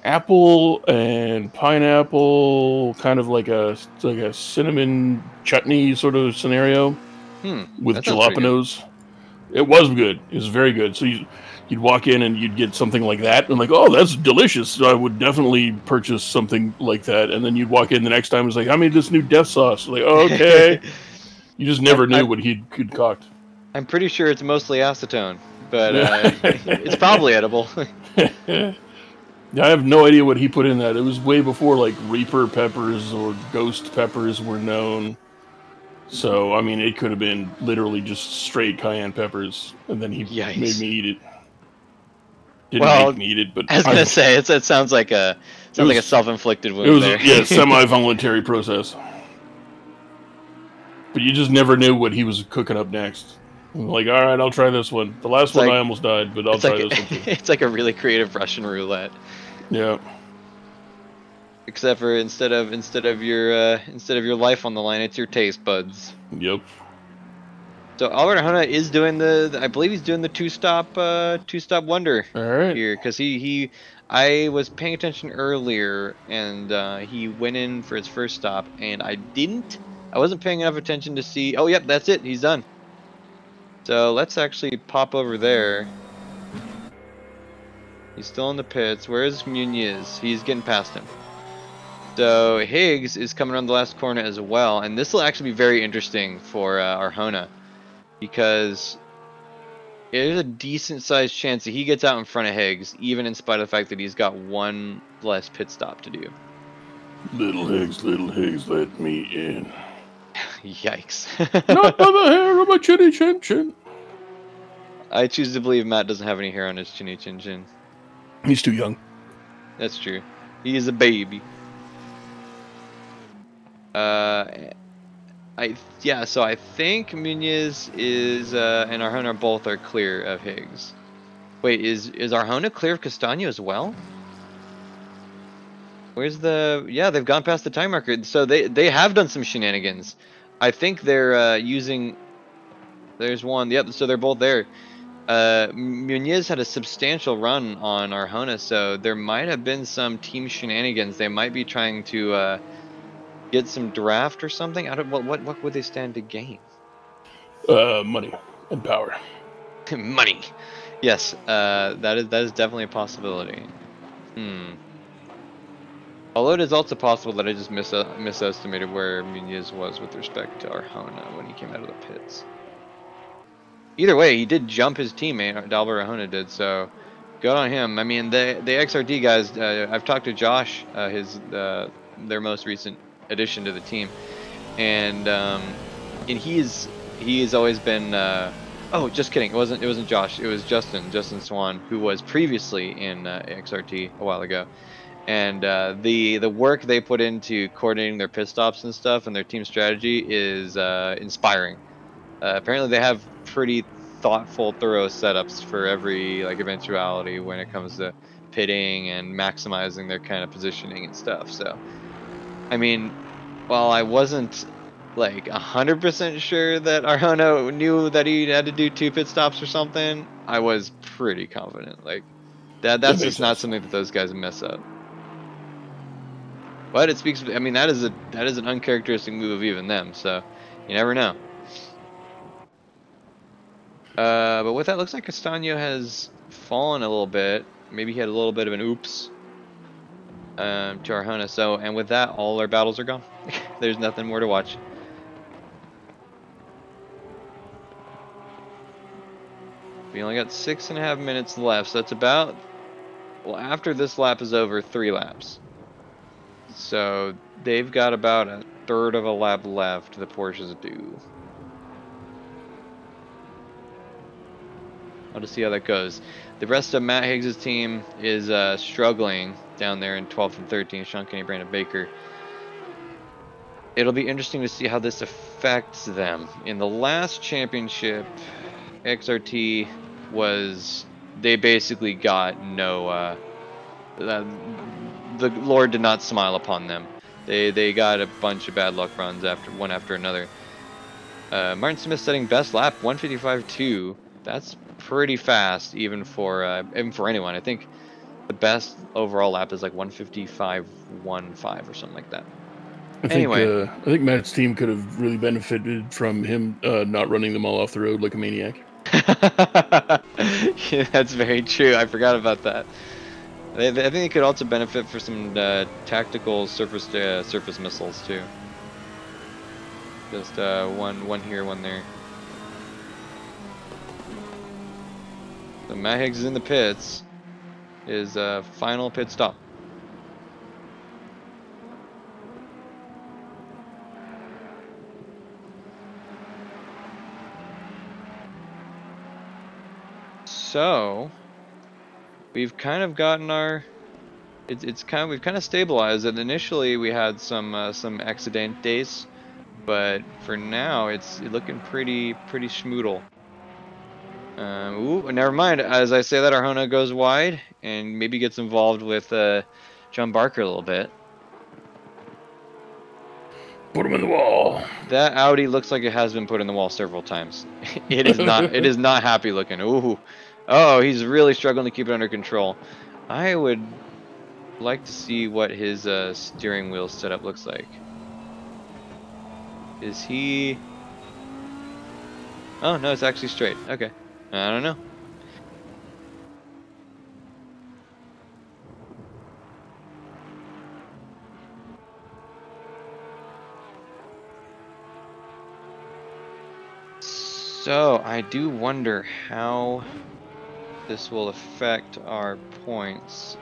apple and pineapple, kind of like a cinnamon chutney sort of scenario with jalapenos. It was good. It was very good. So you'd walk in and you'd get something like that, and like, oh, that's delicious. So I would definitely purchase something like that. And then you'd walk in the next time, it's like, I made this new death sauce. Like, oh, okay. You just never knew what he'd concoct. I'm pretty sure it's mostly acetone, but it's probably edible. Yeah, I have no idea what he put in that. It was way before like Reaper peppers or Ghost peppers were known. So, I mean, it could have been literally just straight cayenne peppers, and then he made me eat it. Didn't make me eat it, but I was gonna say it sounds like a self-inflicted wound. It was a semi-voluntary process. But you just never knew what he was cooking up next. Like, all right, I'll try this one. The last one I almost died, but I'll try this one too. It's like a really creative Russian roulette. Yeah. Except for instead of your life on the line, it's your taste buds. Yep. So Albert Arjona is doing I believe he's doing the two-stop wonder here, because I was paying attention earlier, and he went in for his first stop, and I wasn't paying enough attention to see. Oh, yep, that's it. He's done. So let's actually pop over there. He's still in the pits. Where is Muniz? He's getting past him. So Higgs is coming around the last corner as well, and this will actually be very interesting for Arjona, because there's a decent-sized chance that he gets out in front of Higgs, even in spite of the fact that he's got one less pit stop to do. Little Higgs, let me in. Yikes. Not by the hair of my chinny chin chin. I choose to believe Matt doesn't have any hair on his chinny chin chin. He's too young. That's true. He is a baby. So I think Muniz is and Arjona both are clear of Higgs. Wait, is Arjona clear of Castano as well? Where's they've gone past the time marker. So they have done some shenanigans. I think they're using. There's one. Yep. So they're both there. Muniz had a substantial run on Arjona, so there might have been some team shenanigans. They might be trying to get some draft or something. I don't. What would they stand to gain? Money and power. Money. Yes. That is definitely a possibility. Although it is also possible that I just misestimated where Muniz was with respect to Arjona when he came out of the pits. Either way, he did jump his teammate, Albert Arjona did, so good on him. I mean, the XRD guys, I've talked to Josh, their most recent addition to the team, and he's always been. Oh, just kidding. It wasn't Josh. It was Justin Swan, who was previously in XRT a while ago. And the work they put into coordinating their pit stops and stuff and their team strategy is inspiring. Apparently they have pretty thoughtful, thorough setups for every eventuality when it comes to pitting and maximizing their kind of positioning and stuff. So, I mean, while I wasn't 100% sure that Arjona knew that he had to do 2 pit stops or something, I was pretty confident. That's just not something that those guys mess up. But it speaks. I mean, that is an uncharacteristic move of even them. So you never know. But with that, looks like Castano has fallen a little bit. Maybe he had a little bit of an oops to Arjona. So, and with that, all our battles are gone. There's nothing more to watch. We only got 6.5 minutes left. So that's about, well, after this lap is over, 3 laps. So they've got about a third of a lap left, the Porsches do. I'll just see how that goes. The rest of Matt Higgs' team is struggling down there in 12th and 13th, Sean Kenny, Brandon Baker. It'll be interesting to see how this affects them. In the last championship, XRT they basically got no, the Lord did not smile upon them. They got a bunch of bad luck runs one after another. Martin Smith setting best lap 155.2. That's pretty fast, even for anyone. I think the best overall lap is like 155.15 or something like that. I think Matt's team could have really benefited from him not running them all off the road like a maniac. Yeah, that's very true. I forgot about that. I think it could also benefit for some tactical surface missiles too. Just one here, one there. So Matt Higgs is in the pits. His final pit stop. So we've kind of gotten our. We've kind of stabilized it. Initially, we had some accidentes, but for now, it's looking pretty schmoodle. Ooh, never mind. As I say that, our Honda goes wide and maybe gets involved with John Barker a little bit. Put him in the wall. That Audi looks like it has been put in the wall several times. It is not. It is not happy looking. Ooh, oh, he's really struggling to keep it under control. I would like to see what his steering wheel setup looks like. Is he? Oh no, it's actually straight. Okay, I don't know. So I do wonder how this will affect our points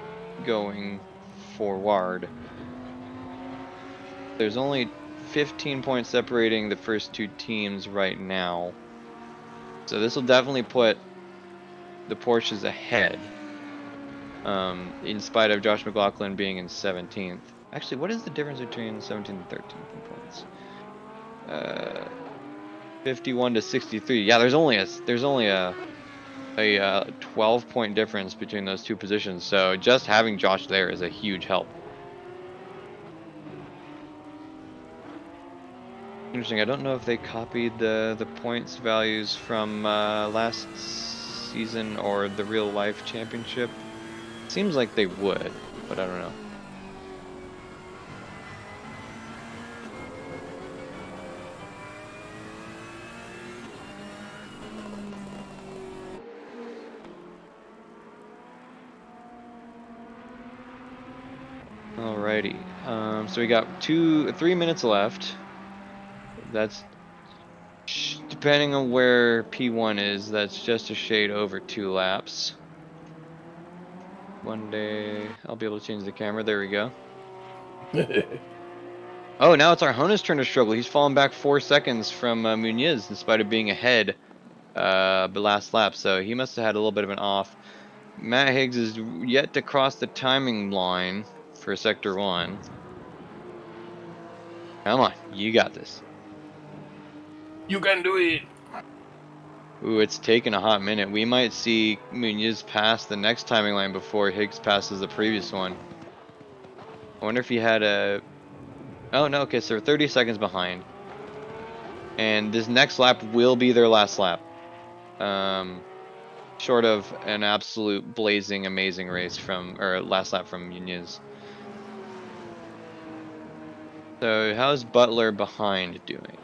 going forward. There's only 15 points separating the first two teams right now. So this will definitely put the Porsches ahead. In spite of Josh McLaughlin being in 17th. Actually, what is the difference between 17th and 13th in points? 51 to 63. Yeah, there's only a 12-point difference between those two positions. So just having Josh there is a huge help. Interesting. I don't know if they copied the points values from last season or the real life championship. Seems like they would, but I don't know. Alrighty. So we got 3 minutes left. That's depending on where P1 is. That's just a shade over 2 laps. One day I'll be able to change the camera. There we go. Oh, now it's our Honda's turn to struggle. He's fallen back 4 seconds from Munoz in spite of being ahead the last lap. So he must have had a little bit of an off. Matt Higgs is yet to cross the timing line for Sector 1. Come on, you got this. You can do it. Ooh, it's taken a hot minute. We might see Munoz pass the next timing line before Higgs passes the previous one. I wonder if he had a... Oh, no, okay, so 30 seconds behind. And this next lap will be their last lap. Short of an absolute blazing, amazing race from... Or last lap from Munoz. So, how's Butler behind doing?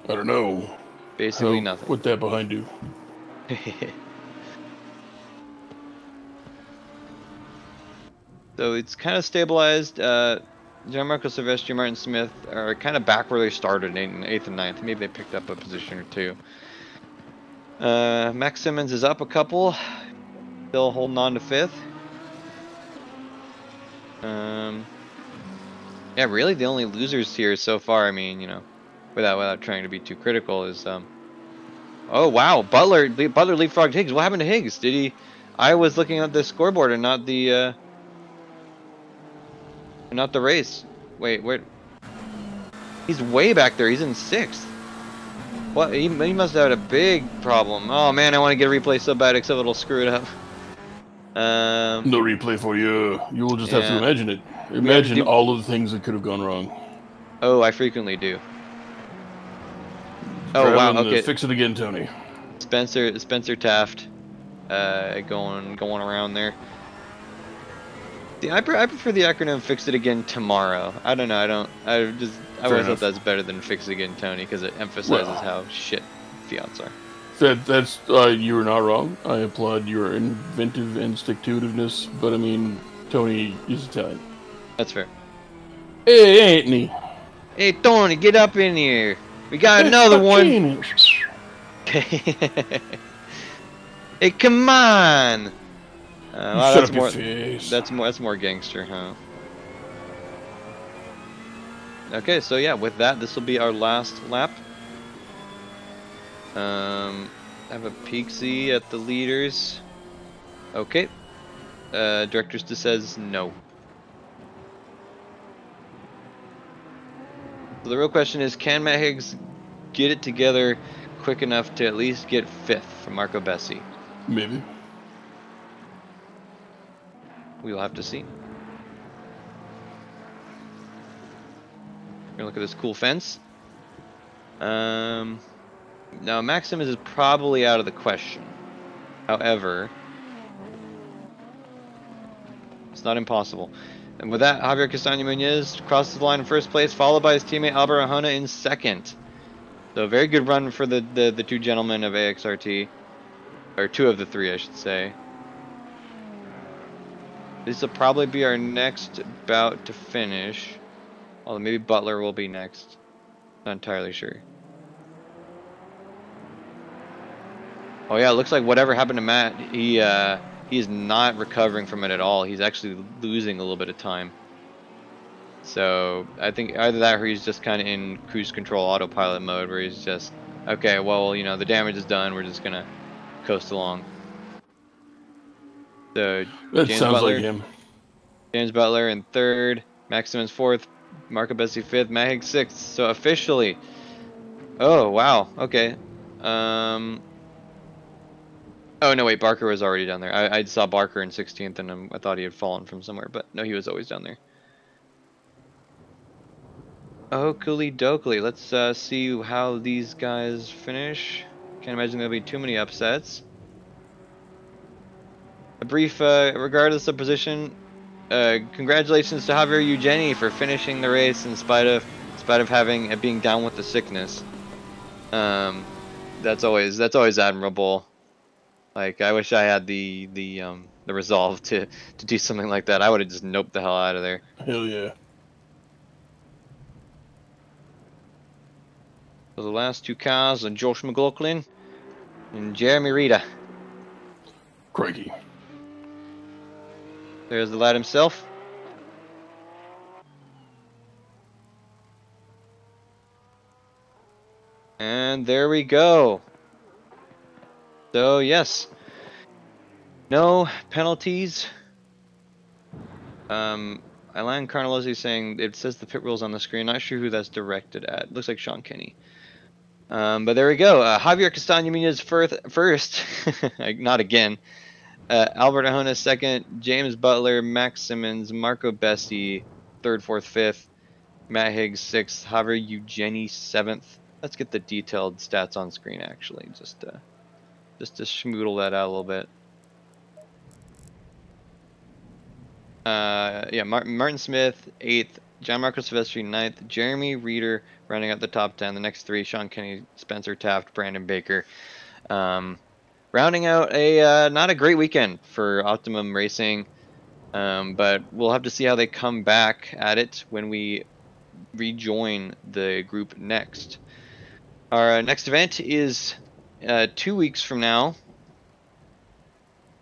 I don't know. Basically nothing. What'd that behind do? So it's kind of stabilized. Gianmarco Silvestri, Martin Smith are kind of back where they started in 8th and 9th. Maybe they picked up a position or two. Max Simmons is up a couple. Still holding on to 5th. Yeah, really the only losers here so far, I mean, you know, without trying to be too critical, is oh wow, Butler leapfrogged Higgs. What happened to Higgs? Did he? I was looking at the scoreboard and not the race. Wait, he's way back there. He's in 6th. What? He must have had a big problem. Oh man, I want to get a replay so bad, except it'll screw it up. No replay for you. You will just have to imagine it. Imagine all of the things that could have gone wrong. Oh, I frequently do. Oh wow, Grabbing the okay. fix it again, Tony. Spencer Taft, going around there. See, I prefer the acronym "Fix It Again Tomorrow." I don't know. I Fair always thought enough. that's better than "Fix It Again Tony" because it emphasizes Well, how shit Fiats are. that's you were not wrong. I applaud your inventive and stick-to-itiveness, but I mean, Tony is Italian. That's fair. Hey, ain't he? Hey Tony, get up in here. We got Hey, another one. Faccini. Hey, come on. You Wow, shut up your face. that's more gangster, huh? Okay, so yeah, with that, this will be our last lap. Have a peek-see at the leaders. Okay. Directors just says no. So the real question is, can Matt Higgs get it together quick enough to at least get 5th from Marco Bessi? Maybe. We will have to see. We're gonna look at this cool fence. Now Maximus is probably out of the question. However, it's not impossible. And with that, Javier Castaño Muñoz crosses the line in first place, followed by his teammate Albert Arjona in second. So a very good run for the two gentlemen of AXRT, or 2 of the 3, I should say. This will probably be our next bout to finish. Although maybe Butler will be next. Not entirely sure. Oh yeah, it looks like whatever happened to Matt, he is not recovering from it at all. He's actually losing a little bit of time. So I think either that or he's just kind of in cruise control autopilot mode where he's just, okay, well, you know, the damage is done. We're just going to coast along. So That sounds like him. James Butler in 3rd, Maximus 4th, Marco Bessi 5th, Matt Higgs 6th. So officially, oh wow, okay. Oh no, wait, Barker was already down there. I saw Barker in 16th, and I thought he had fallen from somewhere, but no, he was always down there. Oakley dokley. Let's see how these guys finish. Can't imagine there'll be too many upsets. A brief, regardless of position, congratulations to Javier Eugeni for finishing the race in spite of being down with the sickness. That's always admirable. Like, I wish I had the resolve to do something like that. I would have just noped the hell out of there. Hell yeah. So the last 2 cars are Josh McLaughlin and Jeremy Rita. Crikey. There's the lad himself. And there we go. So yes, no penalties. Alain Carnelozzi saying it says the pit rules on the screen. Not sure who that's directed at. Looks like Sean Kenny. But there we go. Javier Castaño Muñoz first. Not again. Albert Arjona 2nd. James Butler, Max Simmons, Marco Bessi 3rd, 4th, 5th. Matt Higgs 6th. Javier Eugeni 7th. Let's get the detailed stats on screen actually, just to schmoodle that out a little bit. Yeah, Martin Smith 8th, John Marco Silvestri 9th, Jeremy Reeder rounding out the top 10. The next 3: Sean Kenny, Spencer Taft, Brandon Baker. Rounding out a not a great weekend for Optimum Racing, but we'll have to see how they come back at it when we rejoin the group next. Our next event is 2 weeks from now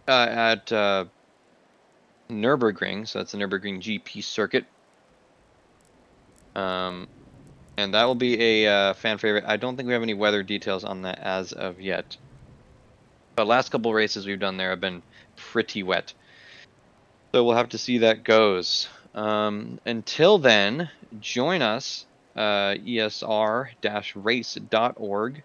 at Nurburgring, so that's the Nurburgring GP Circuit. And that will be a fan favorite. I don't think we have any weather details on that as of yet. The last couple races we've done there have been pretty wet. So we'll have to see that goes. Until then, join us, esr-race.org.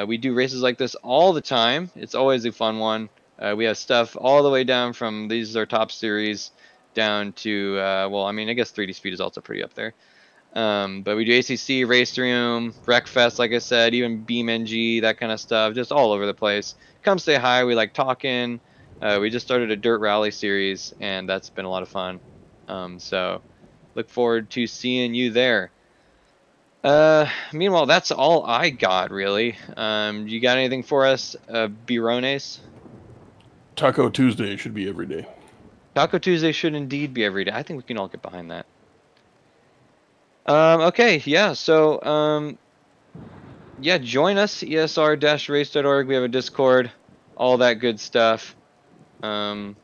We do races like this all the time. It's always a fun one. We have stuff all the way down from, these are top series, down to, well, I mean, I guess 3D Speed is also pretty up there. But we do ACC, Race Room, Wreckfest, like I said, even BeamNG, that kind of stuff, just all over the place. Come say hi. We like talking. We just started a dirt rally series, and that's been a lot of fun. So look forward to seeing you there. Meanwhile, that's all I got, really. You got anything for us, Birones? Taco Tuesday should be every day. Taco Tuesday should indeed be every day. I think we can all get behind that. Okay, yeah, so, yeah, join us, esr-race.org. We have a Discord, all that good stuff. Yeah,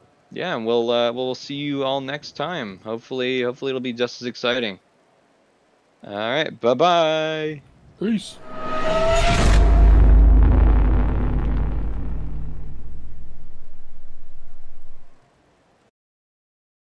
and we'll see you all next time. Hopefully it'll be just as exciting. All right, bye-bye. Peace.